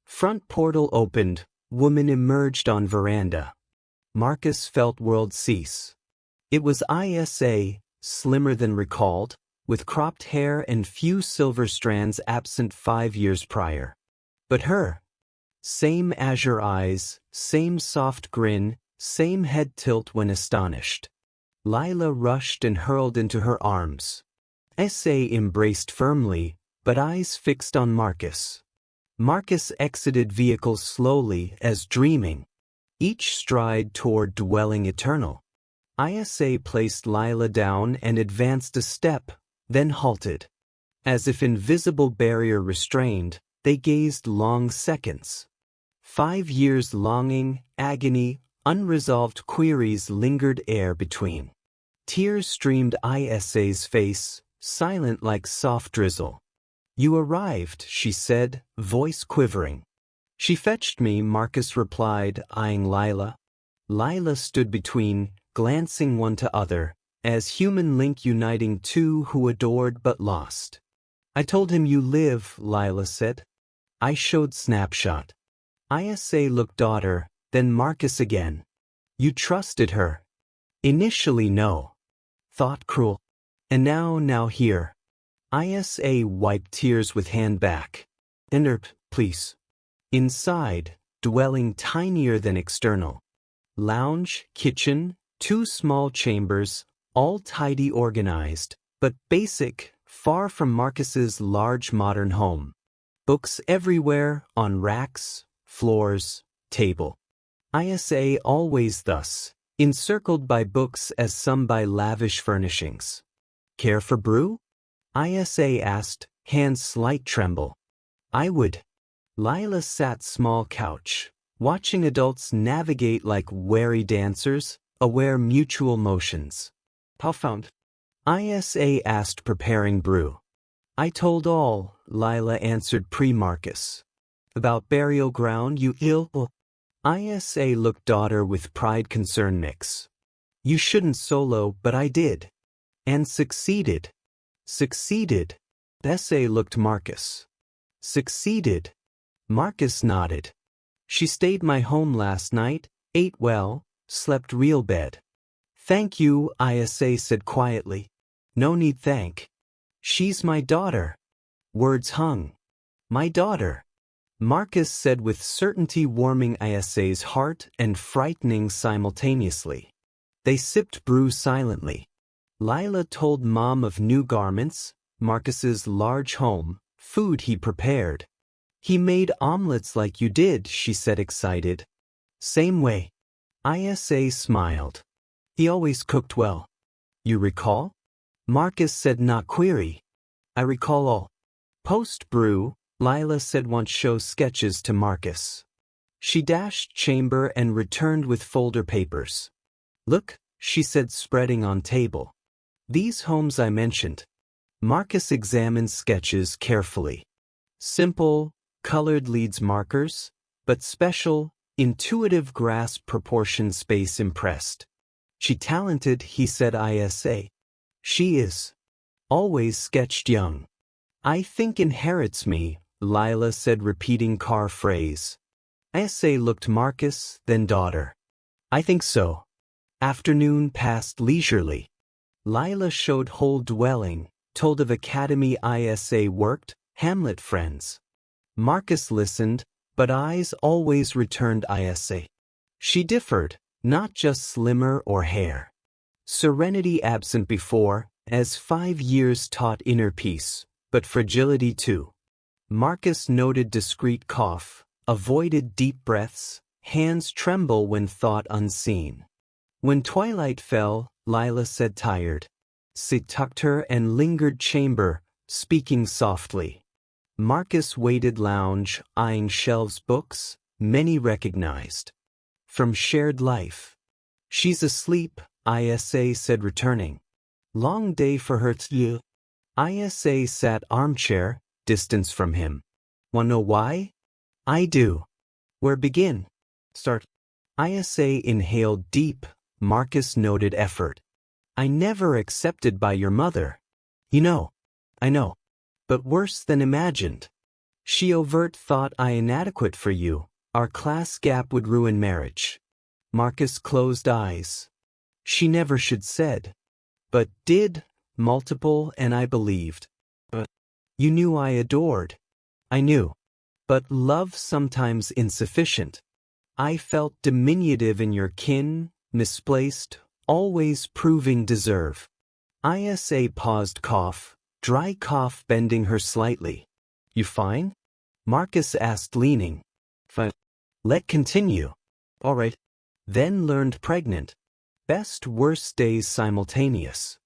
Speaker 1: Front portal opened, woman emerged on veranda. Marcus felt world cease. It was ISA, slimmer than recalled, with cropped hair and few silver strands absent 5 years prior. But her. Same azure eyes, same soft grin, same head tilt when astonished. Lila rushed and hurled into her arms. SA embraced firmly, but eyes fixed on Marcus. Marcus exited vehicle slowly as dreaming. Each stride toward dwelling eternal. ISA placed Lila down and advanced a step, then halted. As if invisible barrier restrained, they gazed long seconds. 5 years longing, agony, unresolved queries lingered air between. Tears streamed ISA's face, silent like soft drizzle. You arrived, she said, voice quivering. She fetched me, Marcus replied, eyeing Lila. Lila stood between, glancing one to other, as human link uniting two who adored but lost. I told him you live, Lila said. I showed snapshot. ISA looked daughter, then Marcus again. You trusted her. Initially no. Thought cruel. And now here. ISA wiped tears with hand back. Enter, please. Inside, dwelling tinier than external. Lounge, kitchen, 2 small chambers, all tidy organized, but basic, far from Marcus's large modern home. Books everywhere, on racks, floors, table. ISA always thus, encircled by books as some by lavish furnishings. Care for brew? ISA asked, hands slight tremble. I would. Lila sat small couch, watching adults navigate like wary dancers, aware mutual motions. How found? ISA asked, preparing brew. I told all, Lila answered pre-Marcus. About burial ground you ill? ISA looked daughter with pride concern mix. You shouldn't solo, but I did. And succeeded. Succeeded. SA looked Marcus. Succeeded. Marcus nodded. She stayed my home last night, ate well, slept real bed. Thank you, ISA said quietly. No need thank. She's my daughter. Words hung. My daughter. Marcus said with certainty, warming ISA's heart and frightening simultaneously. They sipped brew silently. Lila told Mom of new garments, Marcus's large home, food he prepared. He made omelets like you did, she said excited. Same way. ISA smiled. He always cooked well. You recall? Marcus said not query. I recall all. Post-brew, Lila said once show sketches to Marcus. She dashed chamber and returned with folder papers. Look, she said spreading on table. These homes I mentioned. Marcus examined sketches carefully. Simple, colored leads markers, but special, intuitive grasp proportion space impressed. She talented, he said ISA. She is. Always sketched young. I think inherits me, Lila said repeating car phrase. ISA looked Marcus, then daughter. I think so. Afternoon passed leisurely. Lila showed whole dwelling, told of academy ISA worked, Hamlet friends. Marcus listened, but eyes always returned ISA. She differed, not just slimmer or hair. Serenity absent before, as 5 years taught inner peace, but fragility too. Marcus noted discreet cough, avoided deep breaths, hands tremble when thought unseen. When twilight fell, Lila said tired. Sid tucked her and lingered chamber, speaking softly. Marcus waited lounge, eyeing shelves books, many recognized. From shared life. She's asleep, ISA said returning. Long day for her too. ISA sat armchair, distance from him. Wanna know why? I do. Where begin? Start. ISA inhaled deep, Marcus noted effort. I never accepted by your mother. You know. I know. But worse than imagined. She overt thought I inadequate for you. Our class gap would ruin marriage. Marcus closed eyes. She never should said. But did, multiple, and I believed. But you knew I adored. I knew. But love sometimes insufficient. I felt diminutive in your kin, misplaced, always proving deserve. ISA paused cough, dry cough bending her slightly. You fine? Marcus asked leaning. Fine. Let continue. All right. Then learned pregnant. Best worst days simultaneous.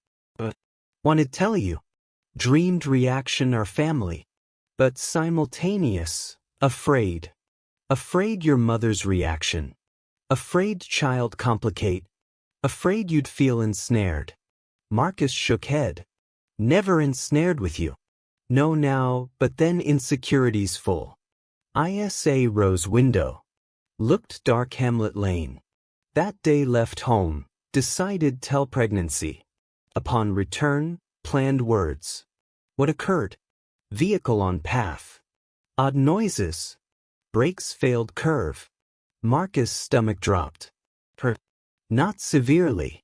Speaker 1: Wanted tell you. Dreamed reaction our family. But simultaneous. Afraid. Afraid your mother's reaction. Afraid child complicate. Afraid you'd feel ensnared. Marcus shook head. Never ensnared with you. No now, but then insecurities full. ISA rose window. Looked dark Hamlet Lane. That day left home, decided tell pregnancy. Upon return, planned words. What occurred? Vehicle on path. Odd noises. Brakes failed curve. Marcus' stomach dropped. Not severely.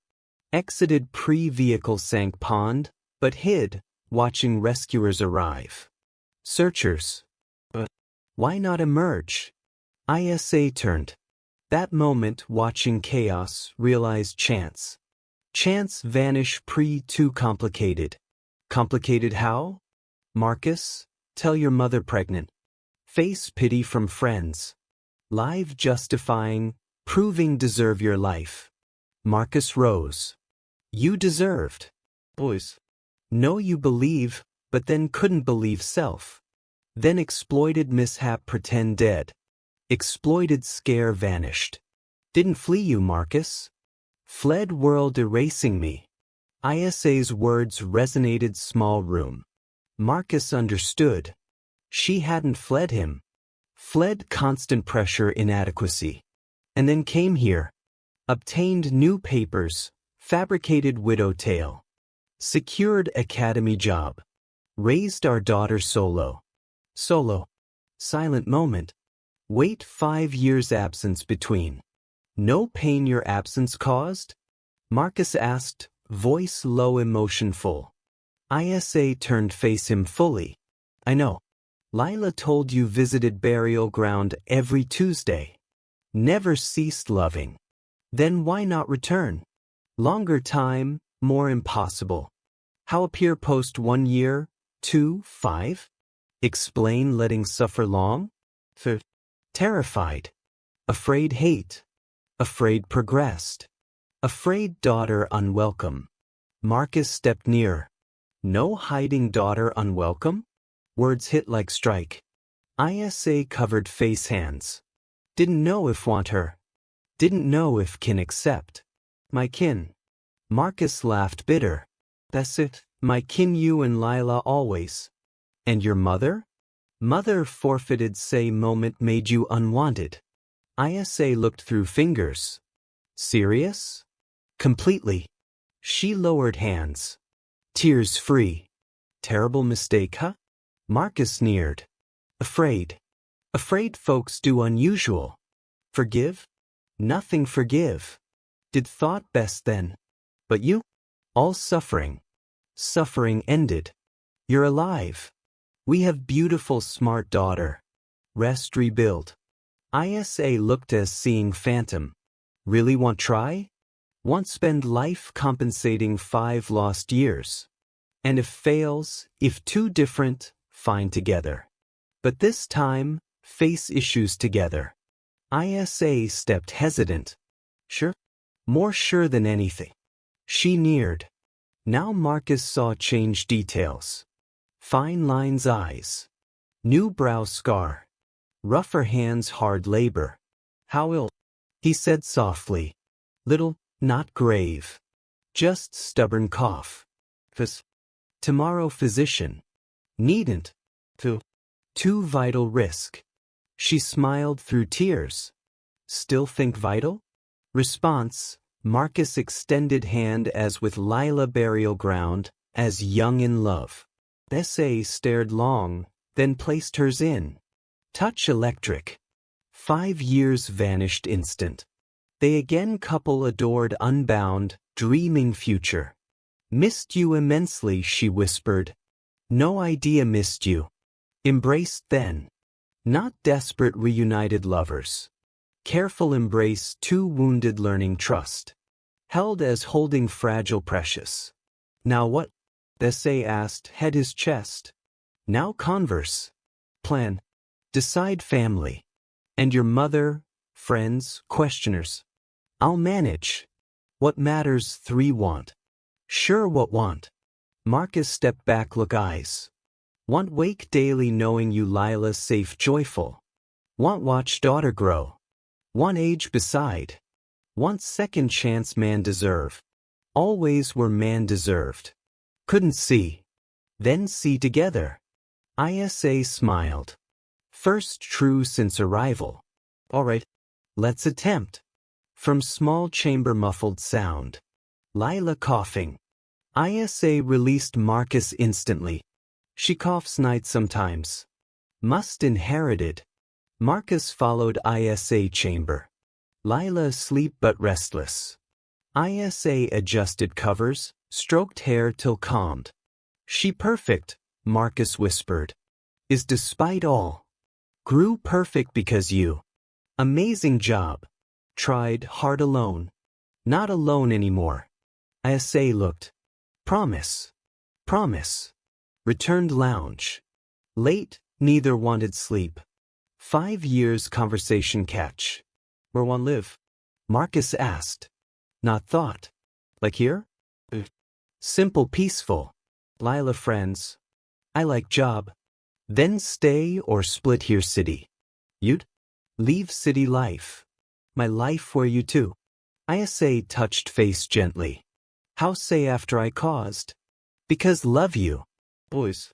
Speaker 1: Exited pre-vehicle sank pond, but hid, watching rescuers arrive. Searchers. But why not emerge? ISA turned. That moment, watching chaos, realized chance. Chance vanish too complicated. Complicated how? Marcus, tell your mother pregnant. Face pity from friends. Live justifying, proving deserve your life. Marcus rose. You deserved. Boys. No, you believe, but then couldn't believe self. Then exploited mishap pretend dead. Exploited scare vanished. Didn't flee you, Marcus. Fled world erasing me. ISA's words resonated small room. Marcus understood. She hadn't fled him. Fled constant pressure inadequacy. And then came here. Obtained new papers. Fabricated widow tale. Secured academy job. Raised our daughter solo. Solo. Silent moment. Wait 5 years absence between. No pain your absence caused? Marcus asked, voice low emotion full. ISA turned face him fully. I know. Lila told you visited burial ground every Tuesday. Never ceased loving. Then why not return? Longer time, more impossible. How appear post 1 year, 2, 5? Explain letting suffer long? Terrified. Afraid hate. Afraid progressed. Afraid daughter unwelcome. Marcus stepped near. No hiding daughter unwelcome? Words hit like strike. ISA covered face hands. Didn't know if want her. Didn't know if kin accept. My kin. Marcus laughed bitter. That's it. My kin you and Lila always. And your mother? Mother forfeited say moment made you unwanted. ISA looked through fingers. Serious? Completely. She lowered hands. Tears free. Terrible mistake, huh? Marcus sneered. Afraid. Afraid folks do unusual. Forgive? Nothing forgive. Did thought best then. But you? All suffering. Suffering ended. You're alive. We have beautiful smart daughter. Rest rebuild. ISA looked as seeing phantom. Really want try? Want spend life compensating 5 lost years. And if fails, if too different, find together. But this time, face issues together. ISA stepped hesitant. Sure? More sure than anything. She neared. Now Marcus saw change details. Fine lines eyes. New brow scar. Rougher hands hard labor. How ill? He said softly. Little, not grave. Just stubborn cough. Tomorrow physician. Needn't. Too vital risk. She smiled through tears. Still think vital? Response. Marcus extended hand as with Lila burial ground, as young in love. SA stared long, then placed hers in. Touch electric. 5 years vanished instant. They again couple adored unbound, dreaming future. Missed you immensely, she whispered. No idea missed you. Embraced then. Not desperate reunited lovers. Careful embrace two wounded learning trust. Held as holding fragile precious. Now what? SA asked, head his chest. Now converse. Plan. Decide family. And your mother, friends, questioners. I'll manage. What matters 3 want. Sure what want. Marcus stepped back look eyes. Want wake daily knowing you Lila safe joyful. Want watch daughter grow. Want age beside. Want second chance man deserve. Always were man deserved. Couldn't see. Then see together. ISA smiled. First true since arrival. All right. Let's attempt. From small chamber muffled sound. Lila coughing. ISA released Marcus instantly. She coughs night sometimes. Must inherited. Marcus followed ISA chamber. Lila asleep but restless. ISA adjusted covers, stroked hair till calmed. She perfect, Marcus whispered. Is despite all. Grew perfect because you. Amazing job. Tried hard alone. Not alone anymore. ISA looked. Promise. Promise. Returned lounge. Late, neither wanted sleep. 5 years conversation catch. Where one live? Marcus asked. Not thought. Like here? Simple peaceful. Lila friends. I like job. Then stay or split here city. You'd? Leave city life. My life where you too. ISA touched face gently. How say after I caused? Because love you. Boys.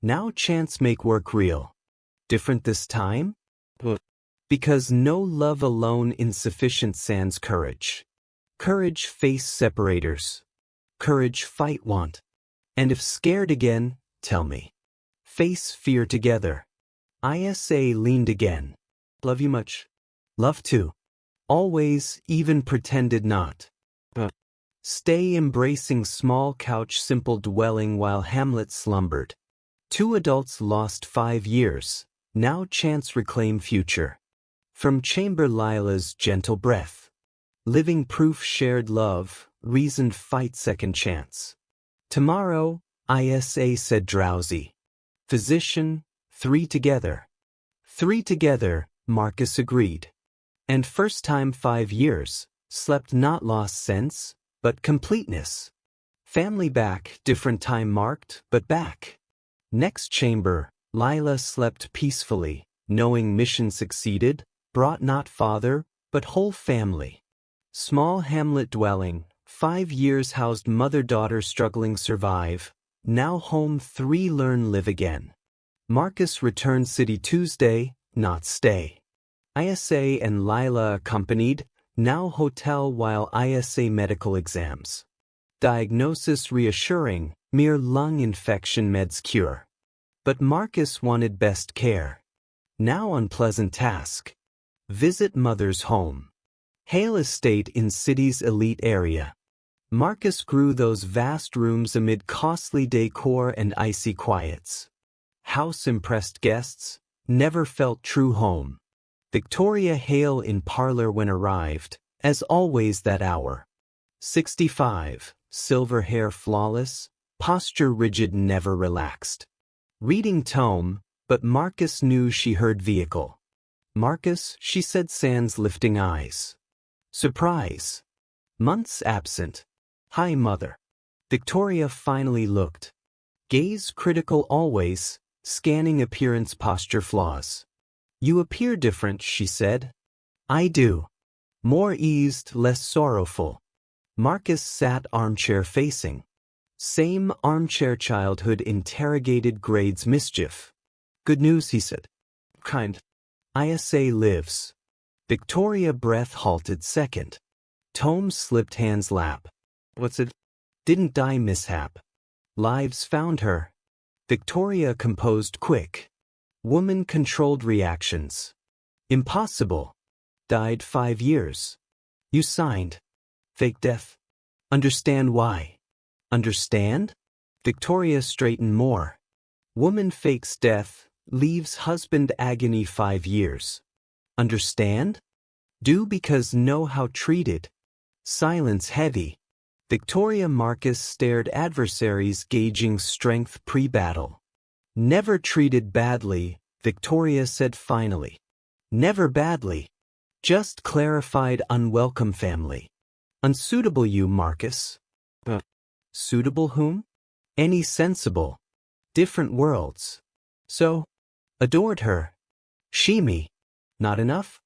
Speaker 1: Now chance make work real. Different this time? Because no love alone insufficient sans courage. Courage face separators. Courage fight want. And if scared again, tell me. Face fear together. ISA leaned again. Love you much. Love too. Always, even pretended not. Stay embracing small couch simple dwelling while Hamlet slumbered. 2 adults lost 5 years. Now chance reclaim future. From chamber Lila's gentle breath. Living proof shared love, reasoned fight second chance. Tomorrow, ISA said drowsy. Physician, 3 together. 3 together, Marcus agreed. And first time 5 years, slept not lost sense, but completeness. Family back, different time marked, but back. Next chamber, Lila slept peacefully, knowing mission succeeded, brought not father, but whole family. Small hamlet dwelling, 5 years housed mother-daughter struggling survive, now home 3 learn live again. Marcus returned city Tuesday, not stay. ISA and Lila accompanied, now hotel while ISA medical exams. Diagnosis reassuring, mere lung infection meds cure. But Marcus wanted best care. Now unpleasant task. Visit mother's home. Hale estate in city's elite area. Marcus grew those vast rooms amid costly decor and icy quiets. House impressed guests, never felt true home. Victoria Hale in parlor when arrived, as always that hour. 65, silver hair flawless, posture rigid never relaxed. Reading tome, but Marcus knew she heard vehicle. Marcus, she said sans lifting eyes. Surprise. Months absent. Hi mother. Victoria finally looked. Gaze critical always, scanning appearance posture flaws. You appear different, she said. I do. More eased, less sorrowful. Marcus sat armchair facing. Same armchair childhood interrogated grades mischief. Good news, he said. Kind. ISA lives. Victoria breath halted second. Tome slipped hand's lap. What's it? Didn't die mishap. Lives found her. Victoria composed quick. Woman controlled reactions. Impossible. Died 5 years. You signed. Fake death. Understand why. Understand? Victoria straightened more. Woman fakes death, leaves husband agony 5 years. Understand? Do because know how treated. Silence heavy. Victoria Marcus stared adversaries gauging strength pre-battle. Never treated badly, Victoria said finally. Never badly. Just clarified unwelcome family. Unsuitable you, Marcus. Suitable whom? Any sensible. Different worlds. So, adored her. She me. Not enough?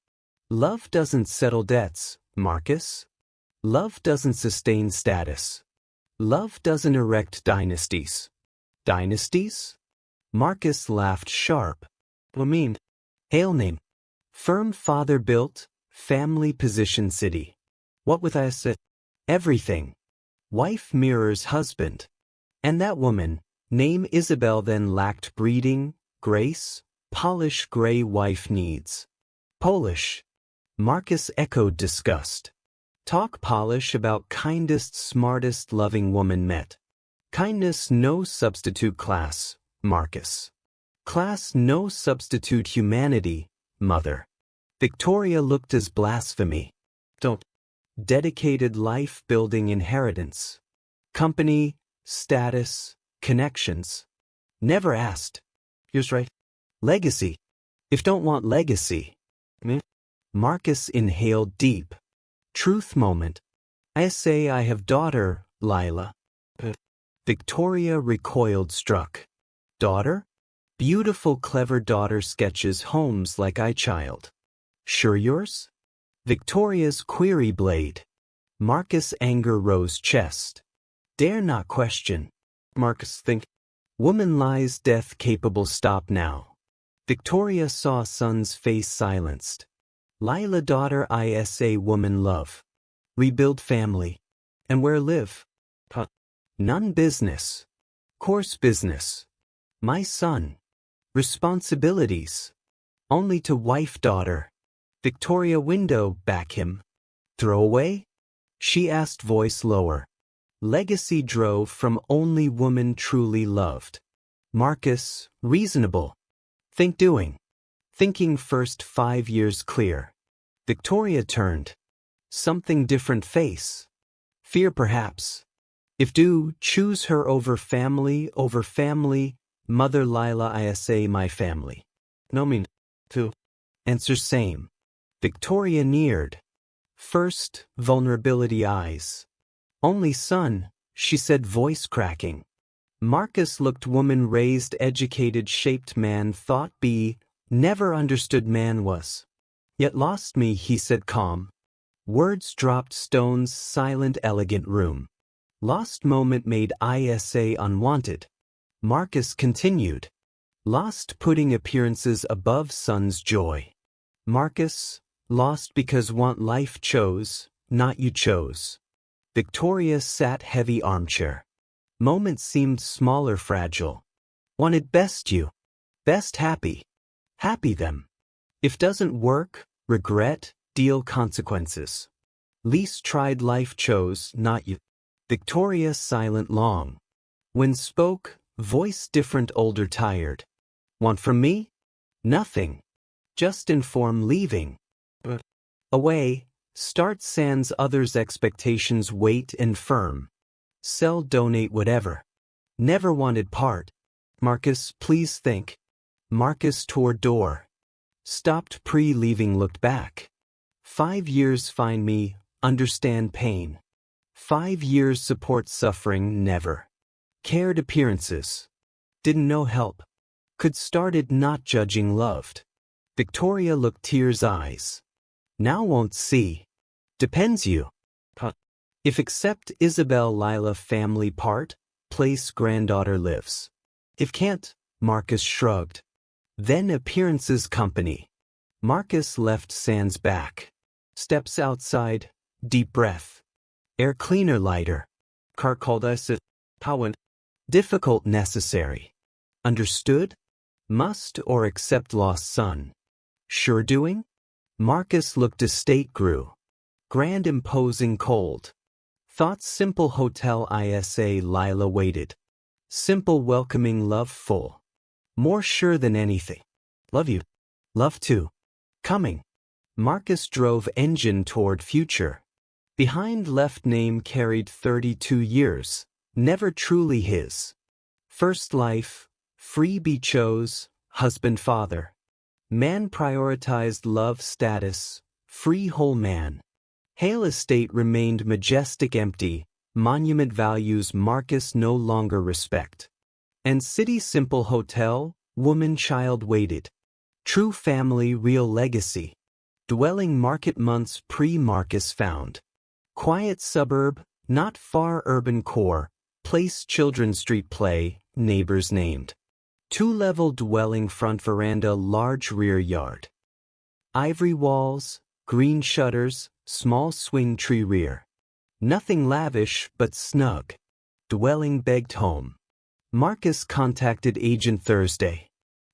Speaker 1: Love doesn't settle debts, Marcus. Love doesn't sustain status. Love doesn't erect dynasties. Dynasties? Marcus laughed sharp. What mean? Hail name. Firm father built, family position city. What with I said? Everything. Wife mirrors husband. And that woman, name Isabel then lacked breeding, grace, polish gray wife needs. Polish. Marcus echoed disgust. Talk polish about kindest, smartest, loving woman met. Kindness no substitute class, Marcus. Class no substitute humanity, Mother. Victoria looked as blasphemy. Don't. Dedicated life-building inheritance. Company, status, connections. Never asked. Yours right. Legacy. If don't want legacy. Marcus inhaled deep. Truth moment. I say I have daughter, Lila. Victoria recoiled struck. Daughter? Beautiful clever daughter sketches homes like I child. Sure yours? Victoria's query blade. Marcus anger rose chest. Dare not question. Marcus think. Woman lies death capable stop now. Victoria saw son's face silenced. Lila daughter isa woman love. Rebuild family. And where live? None business. Course business. My son. Responsibilities. Only to wife daughter. Victoria window back him. Throw away? She asked voice lower. Legacy drove from only woman truly loved. Marcus, reasonable. Think doing. Thinking first 5 years clear. Victoria turned. Something different face. Fear perhaps. If do, choose her over family, Mother Lila isa my family. No mean, to. Answer same. Victoria neared. First, vulnerability eyes. Only son, she said voice cracking. Marcus looked woman raised educated shaped man thought be, never understood man was. Yet lost me he said calm. Words dropped stones silent elegant room. Lost moment made isa unwanted. Marcus continued. Lost putting appearances above son's joy. Marcus, lost because want life chose, not you chose. Victoria sat heavy armchair. Moment seemed smaller fragile. Wanted best you. Best happy. Happy them. If doesn't work, regret, deal consequences. Least tried life chose, not you. Victoria silent long. When spoke, voice different older tired. Want from me? Nothing. Just inform leaving. But away, start sans others' expectations wait and firm. Sell donate whatever. Never wanted part. Marcus please think. Marcus toward door. Stopped pre-leaving looked back. 5 years find me, understand pain. 5 years support suffering never. Cared appearances. Didn't know help. Could started not judging loved. Victoria looked tears eyes. Now won't see. Depends you. If accept Isabel Lila family part, place granddaughter lives. If can't, Marcus shrugged. Then appearances company. Marcus left sans back. Steps outside, deep breath. Air cleaner lighter. Car called us it. Powen. Difficult necessary. Understood? Must or accept lost son. Sure doing? Marcus looked estate grew. Grand imposing cold. Thought simple hotel isa Lila waited. Simple welcoming love full. More sure than anything. Love you. Love too. Coming. Marcus drove engine toward future. Behind left name carried 32 years. Never truly his. First life. Freebie chose. Husband father. Man prioritized love status. Free whole man. Hale estate remained majestic empty. Monument values Marcus no longer respect. And city simple hotel, woman child waited. True family real legacy. Dwelling market months pre-Marcus found. Quiet suburb, not far urban core. Place children street play, neighbors named. 2-level dwelling front veranda large rear yard. Ivory walls, green shutters, small swing tree rear. Nothing lavish but snug. Dwelling begged home. Marcus contacted agent Thursday.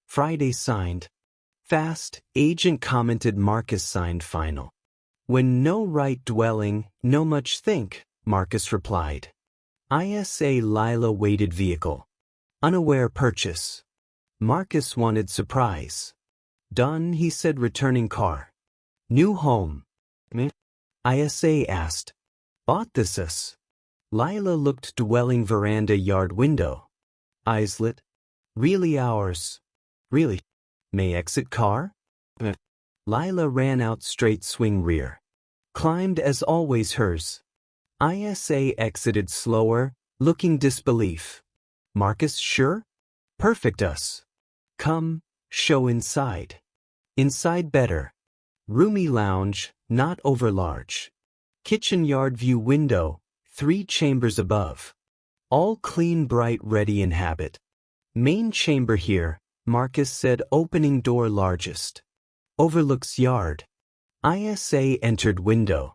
Speaker 1: Friday signed. Fast, agent commented Marcus signed final. When no right dwelling, no much think, Marcus replied. ISA Lila waited vehicle. Unaware purchase. Marcus wanted surprise. Done, he said, returning car. New home. Me? ISA asked. Bought this us. Lila looked dwelling veranda yard window. Eyes lit. Really ours. Really. May exit car? Lila ran out straight swing rear. Climbed as always hers. ISA exited slower, looking disbelief. Marcus sure? Perfect us. Come, show inside. Inside better. Roomy lounge, not over large. Kitchen yard view window, 3 chambers above. All clean, bright, ready inhabit. Main chamber here, Marcus said, opening door largest. Overlooks yard. ISA entered window.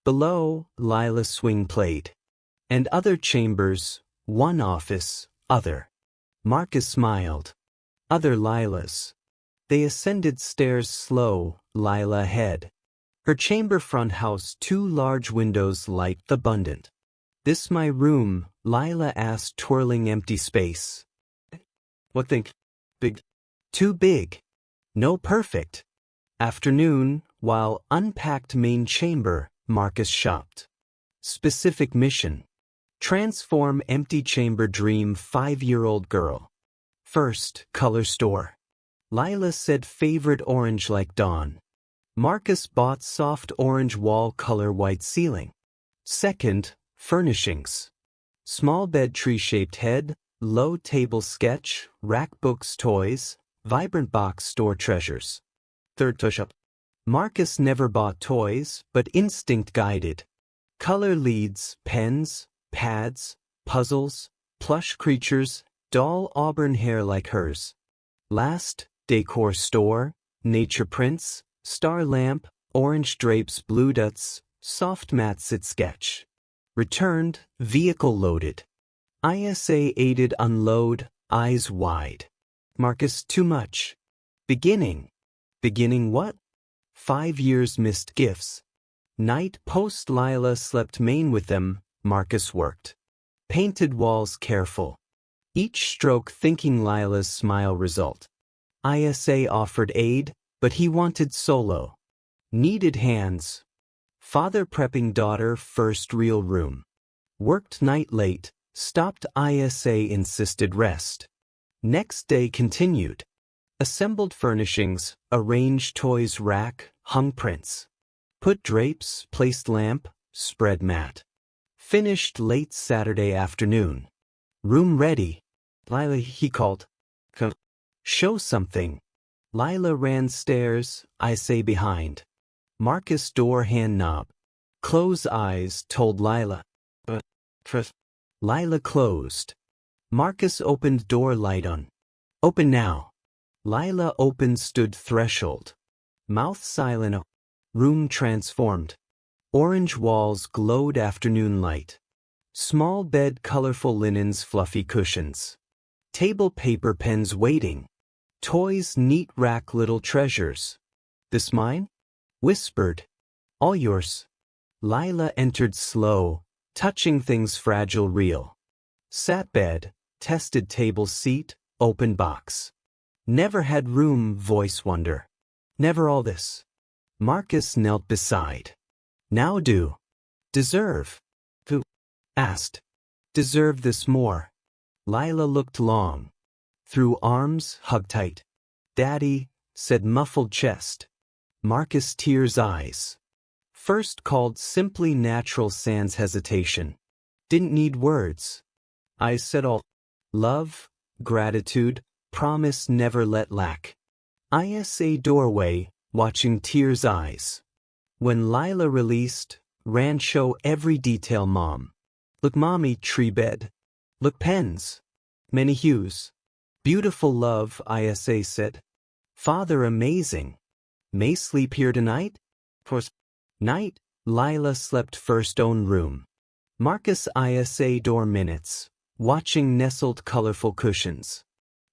Speaker 1: Below, Lila swing played. And other chambers, one office, other. Marcus smiled. Other Lilas. They ascended stairs slow, Lila ahead. Her chamber front house 2 large windows light abundant. This my room, Lila asked, twirling empty space. What think? Big. Too big. No perfect. Afternoon, while unpacked main chamber, Marcus shopped. Specific mission. Transform empty chamber dream 5-year-old girl. First, color store. Lila said favorite orange like dawn. Marcus bought soft orange wall color white ceiling. Second, furnishings. Small bed tree-shaped head, low table sketch, rack books toys, vibrant box store treasures. Third touch-up. Marcus never bought toys, but instinct guided. Color leads, pens, pads, puzzles, plush creatures, doll auburn hair like hers. Last, decor store, nature prints, star lamp, orange drapes, blue dots, soft mat sit sketch. Returned, vehicle loaded. ISA aided unload, eyes wide. Marcus too much. Beginning. Beginning what? 5 years missed gifts. Night post Lila slept main with them, Marcus worked. Painted walls careful. Each stroke thinking Lila's smile result. ISA offered aid, but he wanted solo. Needed hands. Father prepping daughter first real room. Worked night late, stopped ISA insisted rest. Next day continued. Assembled furnishings, arranged toys rack, hung prints. Put drapes, placed lamp, spread mat. Finished late Saturday afternoon. Room ready. Lila, he called. Come. Show something. Lila ran stairs, ISA behind. Marcus door hand knob. Close eyes, told Lila. Lila closed. Marcus opened door light on. Open now. Lila opened stood threshold. Mouth silent. Room transformed. Orange walls glowed afternoon light. Small bed colorful linens fluffy cushions. Table paper pens waiting. Toys neat rack little treasures. This mine? Whispered. All yours. Lila entered slow, touching things fragile real. Sat bed, tested table seat, open box. Never had room voice wonder. Never all this. Marcus knelt beside. Now do. Deserve. Who? Asked. Deserve this more. Lila looked long. Through arms, hug tight. Daddy, said muffled chest. Marcus tears eyes. First called simply natural sans hesitation. Didn't need words. I said all. Love, gratitude, promise never let lack. ISA doorway, watching tears eyes. When Lila released, ran show every detail mom. Look mommy tree bed. Look pens. Many hues. Beautiful love, ISA said. Father amazing. May sleep here tonight? Course. Night, Lila slept first own room. Marcus ISA door minutes, watching nestled colorful cushions.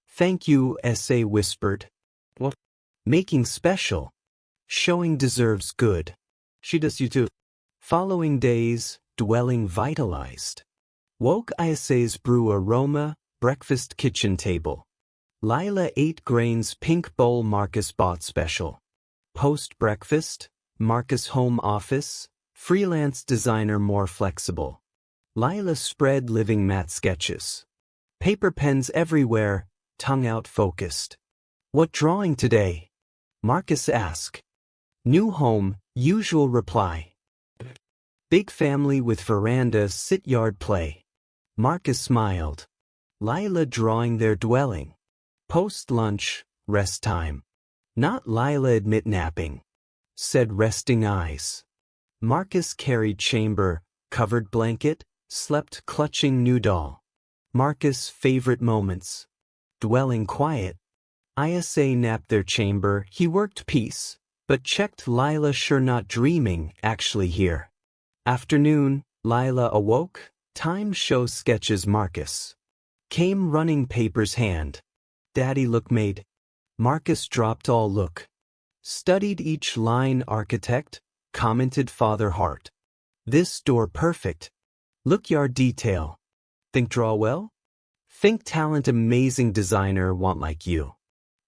Speaker 1: Thank you, SA whispered. What? Making special. Showing deserves good. She does you too. Following days, dwelling vitalized. Woke ISA's brew aroma, breakfast kitchen table. Lila 8 grains pink bowl Marcus bought special. Post-breakfast, Marcus home office, freelance designer more flexible. Lila spread living mat sketches. Paper pens everywhere, tongue out focused. What drawing today? Marcus asked. New home, usual reply. Big family with veranda sit yard play. Marcus smiled. Lila drawing their dwelling. Post-lunch, rest time. Not Lila admit napping. Said resting eyes. Marcus carried chamber, covered blanket, slept clutching new doll. Marcus favorite moments. Dwelling quiet. ISA napped their chamber, he worked peace, but checked Lila sure not dreaming, actually here. Afternoon, Lila awoke, time show sketches Marcus. Came running papers hand. Daddy look made. Marcus dropped all look. Studied each line architect, commented father heart. This door perfect. Look yard detail. Think draw well? Think talent amazing designer want like you.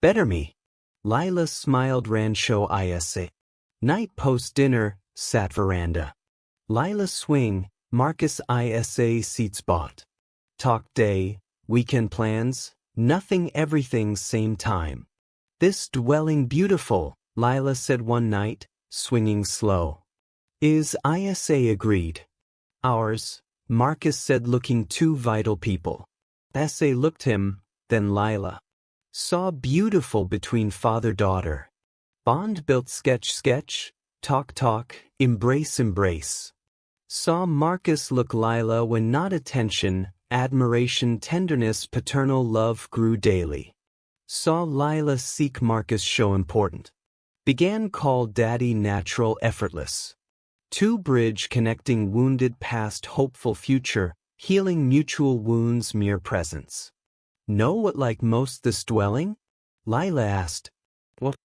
Speaker 1: Better me. Lila smiled ran show ISA. Night post dinner, sat veranda. Lila swing, Marcus ISA seats bought. Talk day, weekend plans, nothing everything same time. This dwelling beautiful, Lila said one night, swinging slow. Is ISA agreed? Ours, Marcus said looking two vital people. SA looked him, then Lila. Saw beautiful between father-daughter. Bond built sketch, talk, embrace. Saw Marcus look Lila when not attention, admiration, tenderness, paternal love grew daily. Saw Lila seek Marcus show important. Began call daddy natural effortless. Two bridge connecting wounded past hopeful future, healing mutual wounds mere presence. Know what like most this dwelling? Lila asked. What?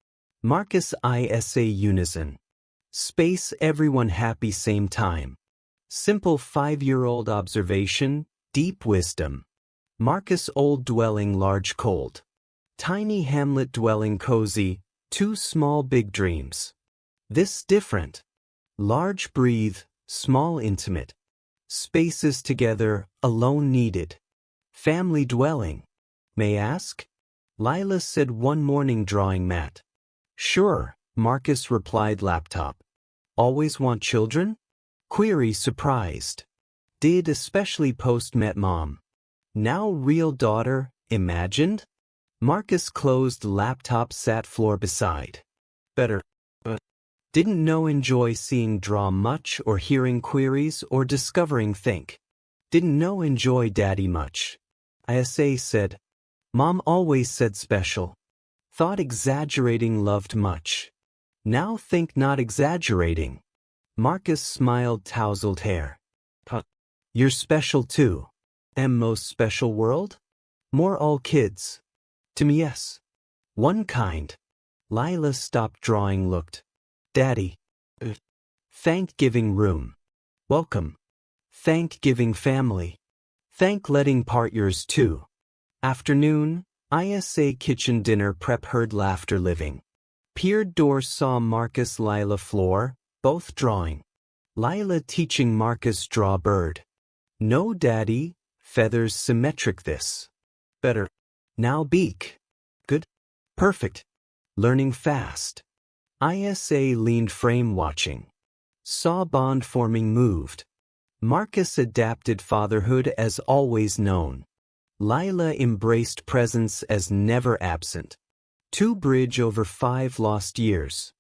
Speaker 1: Marcus ISA unison. Space everyone happy same time. Simple 5-year-old observation, deep wisdom. Marcus old dwelling large cold. Tiny hamlet dwelling cozy, two small big dreams. This different. Large breathe, small intimate. Spaces together, alone needed. Family dwelling. May ask? Lila said one morning drawing mat. Sure, Marcus replied laptop. Always want children? Query surprised. Did especially post met mom. Now real daughter, imagined? Marcus closed laptop sat floor beside. Better. Didn't know enjoy seeing draw much or hearing queries or discovering think. Didn't know enjoy daddy much. ISA said. Mom always said special. Thought exaggerating loved much. Now think not exaggerating. Marcus smiled tousled hair. You're special too. Am most special world? More all kids. To me yes. One kind. Lila stopped drawing looked. Daddy. Thank-giving room. Welcome. Thank-giving family. Thank letting part yours too. Afternoon, ISA kitchen dinner prep heard laughter living. Peered door saw Marcus Lila floor, both drawing. Lila teaching Marcus draw bird. No daddy, feathers symmetric this. Better. Now beak. Good. Perfect. Learning fast. ISA leaned frame watching. Saw bond forming moved. Marcus adapted fatherhood as always known. Lila embraced presence as never absent. Two bridge over 5 lost years.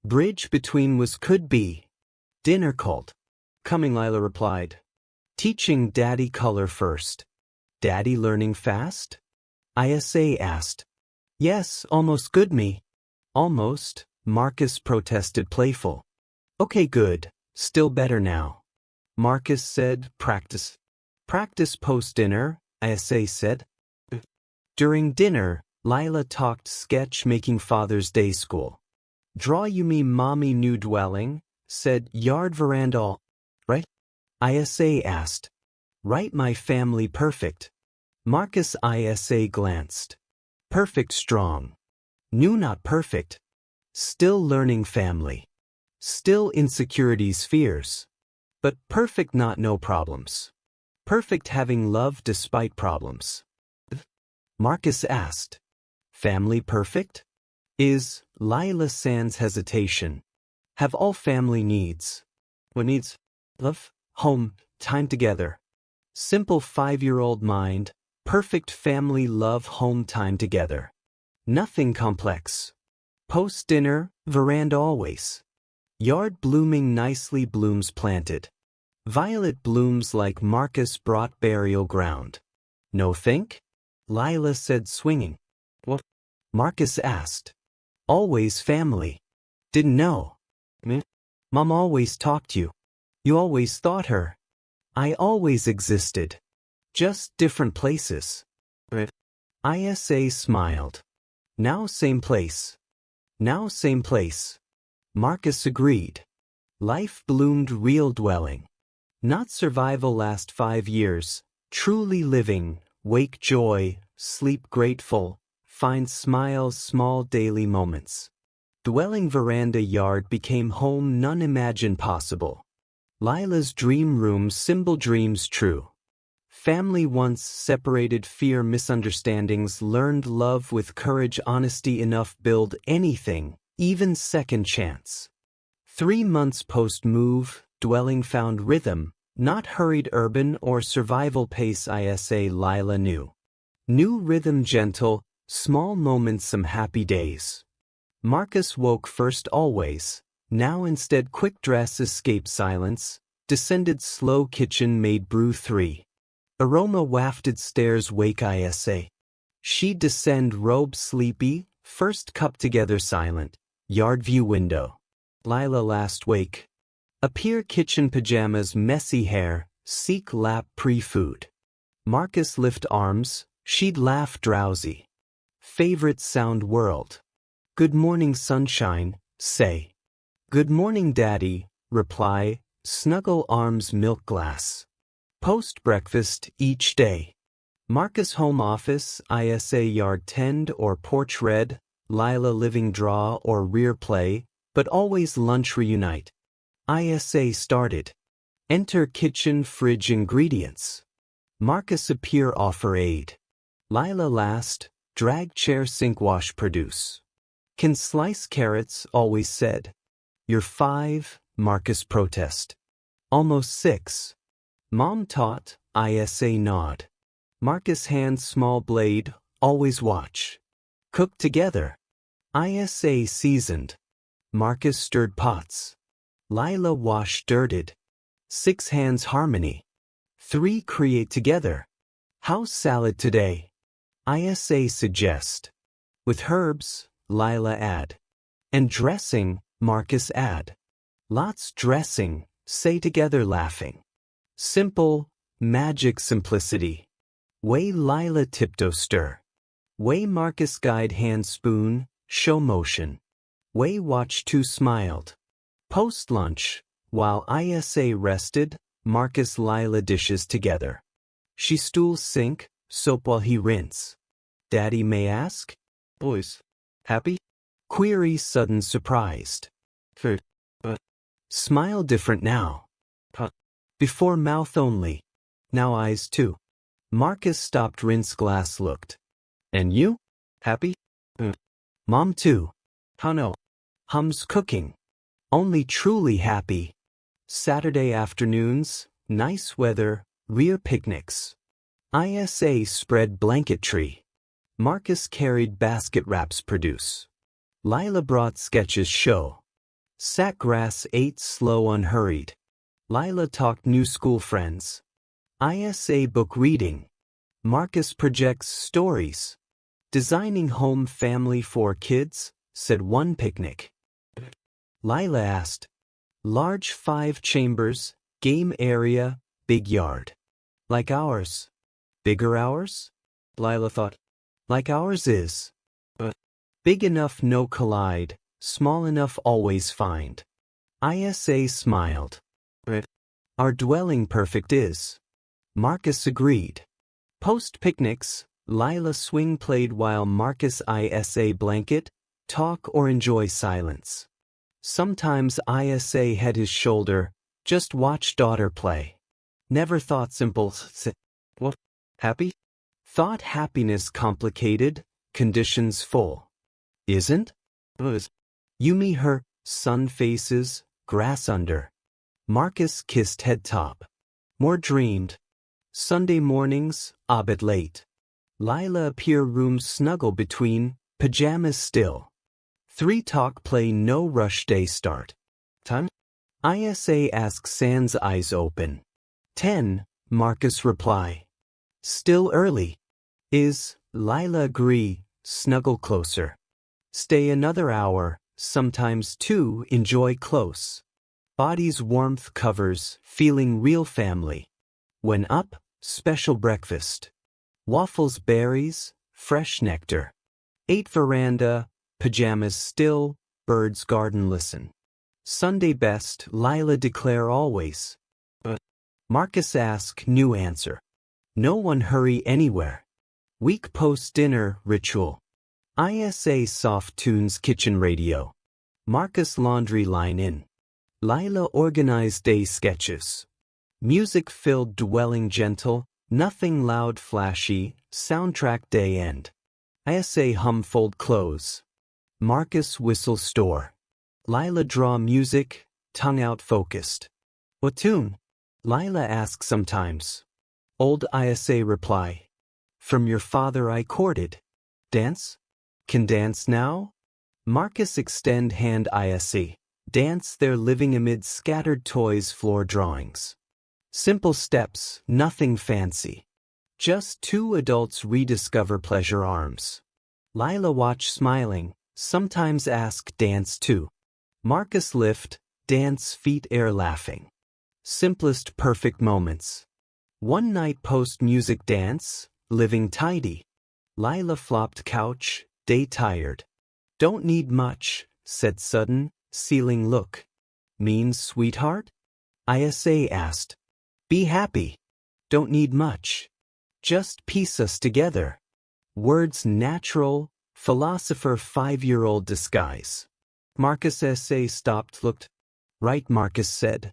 Speaker 1: Bridge between was could be. Dinner called. Coming Lila replied. Teaching daddy color first. Daddy learning fast? ISA asked. Yes, almost good me. Almost, Marcus protested playful. Okay good, still better now. Marcus said, practice. Practice post-dinner, ISA said. During dinner, Lila talked sketch making Father's Day school. Draw you me mommy new dwelling, said yard veranda, right? ISA asked. Write my family perfect. Marcus ISA glanced. Perfect strong. New not perfect. Still learning family. Still insecurities fears. But perfect not no problems. Perfect having love despite problems. Marcus asked. Family perfect? Is, Lila sans hesitation. Have all family needs. What needs? Love, home, time together. Simple 5-year-old mind, perfect family love home time together. Nothing complex. Post-dinner, veranda always. Yard blooming nicely blooms planted. Violet blooms like Marcus brought burial ground. No think? Lila said swinging. What? Marcus asked. Always family. Didn't know. Me? Mom always talked you. You always thought her. I always existed. Just different places. Right. ISA smiled. Now same place. Now same place. Marcus agreed. Life bloomed real dwelling. Not survival last 5 years. Truly living, wake joy, sleep grateful, find smiles small daily moments. Dwelling veranda yard became home none imagined possible. Lila's dream room symbol dreams true. Family once separated fear misunderstandings learned love with courage honesty enough build anything, even second chance. 3 months post-move, dwelling found rhythm, not hurried urban or survival pace ISA Lila knew. New rhythm gentle, small moments some happy days. Marcus woke first always. Now instead quick dress escape silence, descended slow kitchen made brew 3. Aroma wafted stairs wake ISA. She descend robe sleepy, first cup together silent, yard view window. Lila last wake. Appear kitchen pajamas messy hair, seek lap pre-food. Marcus lift arms, she'd laugh drowsy. Favorite sound world. Good morning sunshine, say. Good morning daddy, reply, snuggle arms milk glass. Post-breakfast each day. Marcus home office, ISA yard tend or porch red, Lila living draw or rear play, but always lunch reunite. ISA started. Enter kitchen fridge ingredients. Marcus appear offer aid. Lila last, drag chair sink wash produce. Can slice carrots, always said. You're 5, Marcus protest. Almost 6. Mom taught, ISA nod. Marcus hand small blade, always watch. Cook together. ISA seasoned. Marcus stirred pots. Lila wash dirted. 6 hands harmony. 3 create together. House salad today. ISA suggest. With herbs, Lila add. And dressing, Marcus add. Lots dressing, say together laughing. Simple, magic simplicity. Way Lila tiptoe stir. Way Marcus guide hand spoon, show motion. Way watch 2 smiled. Post-lunch, while ISA rested, Marcus Lila dishes together. She stools sink, soap while he rinse. Daddy may ask? Boys, happy? Query sudden surprised. Food, but smile different now. Before mouth only. Now eyes too. Marcus stopped rinse glass looked. And you? Happy? Mom too. How no? Hums cooking. Only truly happy. Saturday afternoons, nice weather, rear picnics. ISA spread blanket tree. Marcus carried basket wraps produce. Lila brought sketches show. Sat grass ate slow unhurried. Lila talked new school friends. ISA book reading. Marcus projects stories. Designing home family for kids, said one picnic. Lila asked. Large 5 chambers, game area, big yard. Like ours. Bigger ours? Lila thought. Like ours is. But big enough no collide, small enough always find. ISA smiled. Our dwelling perfect is. Marcus agreed. Post-picnics, Lila swing played while Marcus ISA blanket, talk or enjoy silence. Sometimes ISA had his shoulder, just watch daughter play. Never thought simple. What? Happy? Thought happiness complicated, conditions full. Isn't? Yumi her, sun faces, grass under. Marcus kissed head top. More dreamed. Sunday mornings, a bit late. Lila appear room snuggle between, pajamas still. 3 talk play no rush day start. Time? ISA asks Sans eyes open. 10, Marcus reply. Still early. Is, Lila agree, snuggle closer. Stay another hour, sometimes 2, enjoy close. Body's warmth covers, feeling real family. When up, special breakfast. Waffles berries, fresh nectar. 8 veranda, pajamas still, birds garden listen. Sunday best, Lila declare always. Marcus ask new answer. No one hurry anywhere. Week post dinner, ritual. ISA soft tunes kitchen radio. Marcus laundry line in. Lila organized day sketches. Music filled dwelling gentle, nothing loud flashy, soundtrack day end. ISA hum fold clothes. Marcus whistle store. Lila draw music, tongue out focused. What tune? Lila asks sometimes. Old ISA reply. From your father I courted. Dance? Can dance now? Marcus extend hand ISA. Dance they're living amid scattered toys floor drawings. Simple steps, nothing fancy. Just 2 adults rediscover pleasure arms. Lila watch smiling, sometimes ask dance too. Marcus lift, dance feet air laughing. Simplest perfect moments. One night post music dance, living tidy. Lila flopped couch, day tired. Don't need much, said sudden, ceiling look. Means sweetheart? ISA asked. Be happy. Don't need much. Just piece us together. Words natural, philosopher 5-year-old disguise. Marcus SA stopped looked. Right Marcus said.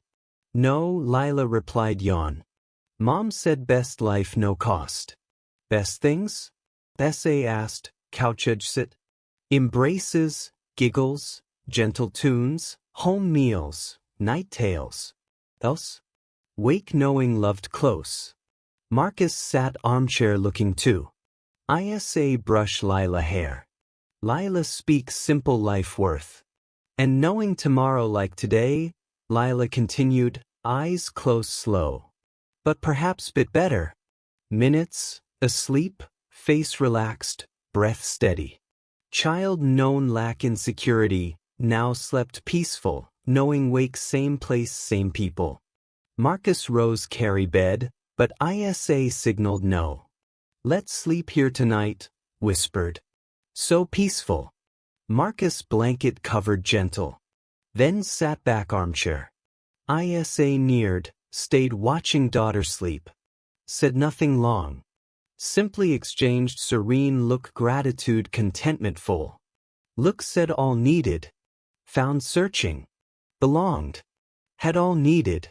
Speaker 1: No Lila replied yawn. Mom said best life no cost. Best things? SA asked, couch edge sit. Embraces, giggles, gentle tunes, home meals, night tales. Else? Wake knowing loved close. Marcus sat armchair looking too. ISA brush Lila hair. Lila speaks simple life worth. And knowing tomorrow like today, Lila continued, eyes close slow. But perhaps bit better. Minutes, asleep, face relaxed, breath steady. Child known lack insecurity, now slept peaceful, knowing wake same place same people. Marcus rose carry bed, but ISA signaled no. Let's sleep here tonight, whispered. So peaceful. Marcus blanket covered gentle. Then sat back armchair. ISA neared, stayed watching daughter sleep. Said nothing long. Simply exchanged serene look gratitude contentment full. Look said all needed. Found searching. Belonged. Had all needed.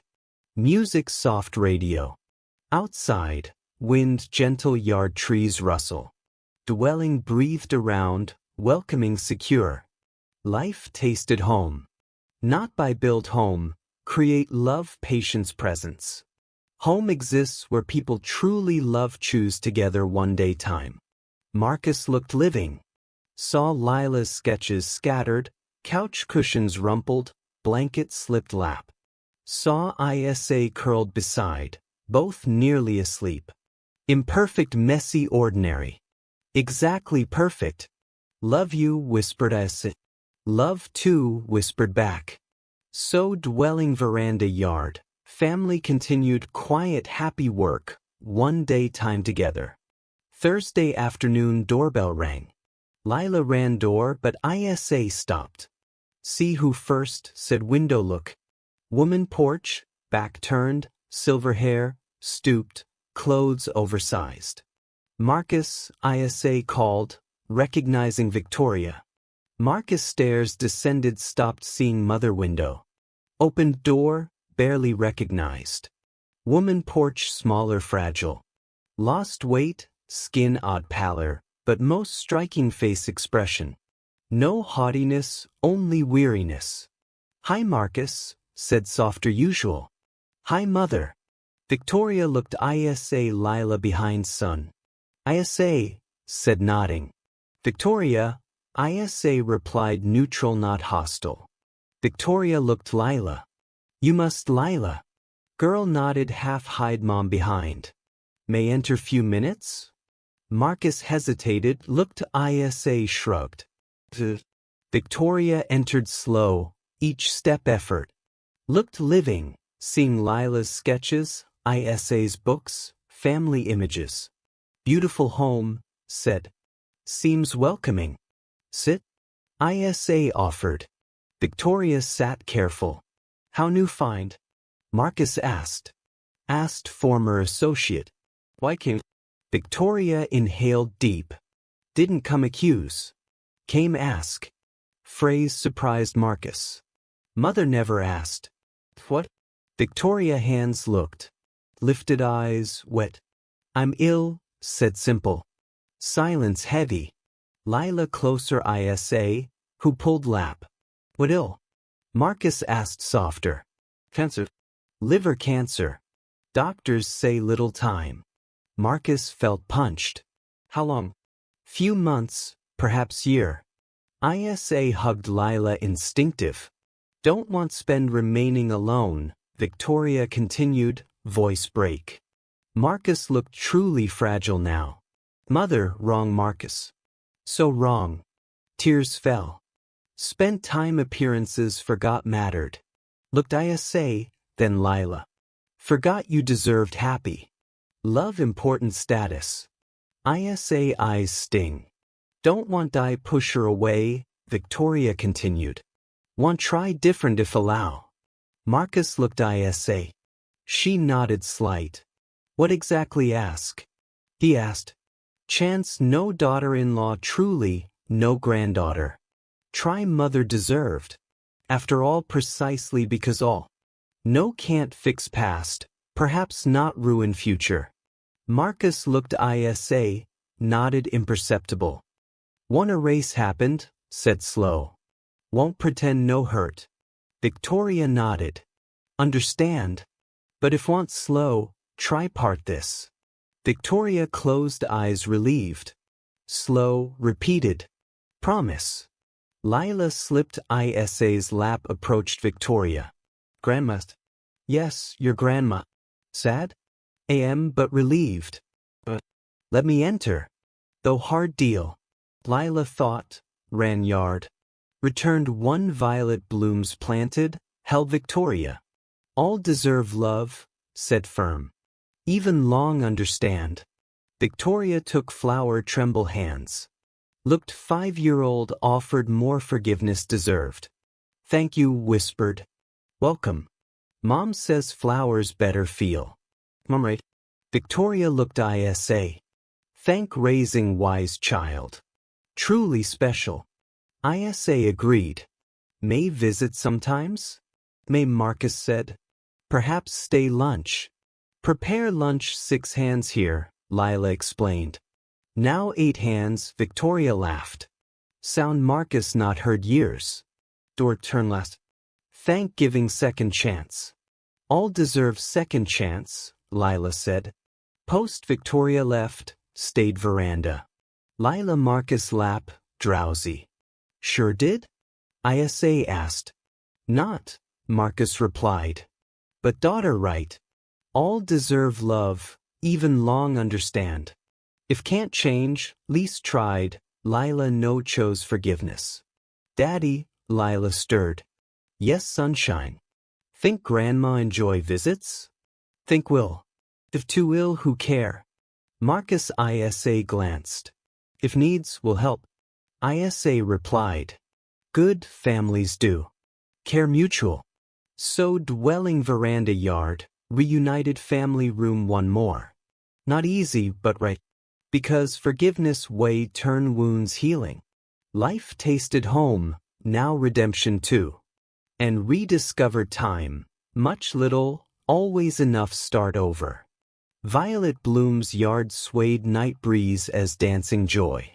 Speaker 1: Music soft radio. Outside, wind gentle yard trees rustle. Dwelling breathed around, welcoming secure. Life tasted home. Not by build home, create love patience presence. Home exists where people truly love choose together one day time. Marcus looked living. Saw Lila's sketches scattered, couch cushions rumpled, blanket slipped lap. Saw ISA curled beside, both nearly asleep. Imperfect messy ordinary. Exactly perfect. Love you whispered ISA. Love too whispered back. So dwelling veranda yard, family continued quiet happy work, one day time together. Thursday afternoon doorbell rang. Lila ran door but ISA stopped. See who first, said window look. Woman porch, back turned, silver hair, stooped, clothes oversized. Marcus, ISA called, recognizing Victoria. Marcus stairs descended, stopped, seeing mother window. Opened door, barely recognized. Woman porch, smaller, fragile. Lost weight, skin odd pallor, but most striking face expression. No haughtiness, only weariness. Hi Marcus, said softer usual. Hi mother. Victoria looked ISA. Lila behind son. ISA, said nodding. Victoria, ISA replied neutral, not hostile. Victoria looked Lila. You must Lila. Girl nodded, half hide mom behind. May enter few minutes? Marcus hesitated, looked ISA, shrugged. Victoria entered slow, each step effort. Looked living, seeing Lila's sketches, ISA's books, family images. Beautiful home, said. Seems welcoming. Sit. ISA offered. Victoria sat careful. How new find? Marcus asked. Asked former associate. Why came? Victoria inhaled deep. Didn't come accuse. Came ask. Phrase surprised Marcus. Mother never asked. What? Victoria hands looked. Lifted eyes, wet. I'm ill, said simple. Silence heavy. Lila closer. ISA, who pulled lap. What ill? Marcus asked softer. Cancer. Liver cancer. Doctors say little time. Marcus felt punched. How long? Few months, perhaps year. ISA hugged Lila, instinctive. Don't want spend remaining alone, Victoria continued, voice break. Marcus looked truly fragile now. Mother, wrong Marcus. So wrong. Tears fell. Spent time, appearances, forgot mattered. Looked ISA, then Lila. Forgot you deserved happy. Love important status. ISA eyes sting. Don't want I push her away, Victoria continued. Want try different if allow. Marcus looked ISA. She nodded slight. What exactly ask? He asked. Chance no daughter-in-law, truly, no granddaughter. Try mother deserved. After all, precisely because all. No can't fix past, perhaps not ruin future. Marcus looked ISA, nodded imperceptible. One erase happened, said slow. Won't pretend no hurt. Victoria nodded. Understand. But if want slow, try part this. Victoria closed eyes, relieved. Slow, repeated. Promise. Lila slipped ISA's lap, approached Victoria. Grandma. Yes, your grandma. Sad? Am but relieved. But let me enter. Though hard deal. Lila thought, ran yard. Returned, one violet blooms planted, held Victoria. All deserve love, said firm. Even long understand. Victoria took flower, tremble hands. Looked 5-year-old, offered more forgiveness deserved. Thank you, whispered. Welcome. Mom says flowers better feel. Mom right. Victoria looked ISA. Thank raising wise child. Truly special. ISA agreed. May visit sometimes? May Marcus said. Perhaps stay lunch. Prepare lunch, 6 hands here, Lila explained. Now 8 hands, Victoria laughed. Sound Marcus not heard years. Door turn last. Thank giving second chance. All deserve second chance, Lila said. Post Victoria left, stayed veranda. Lila Marcus lap, drowsy. Sure did? ISA asked. Not, Marcus replied. But daughter right. All deserve love, even long understand. If can't change, least tried, Lila no chose forgiveness. Daddy, Lila stirred. Yes, sunshine. Think grandma enjoy visits? Think will. If too ill, who care? Marcus ISA glanced. If needs, will help. ISA replied. Good families do. Care mutual. So dwelling veranda yard, reunited family room one more. Not easy, but right. Because forgiveness way turn wounds healing. Life tasted home, now redemption too. And rediscovered time, much little, always enough start over. Violet blooms yard swayed night breeze as dancing joy.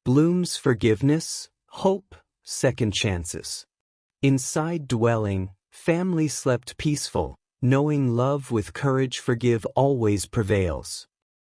Speaker 1: Blooms forgiveness, hope, second chances. Inside dwelling, family slept peaceful, knowing love with courage forgive always prevails.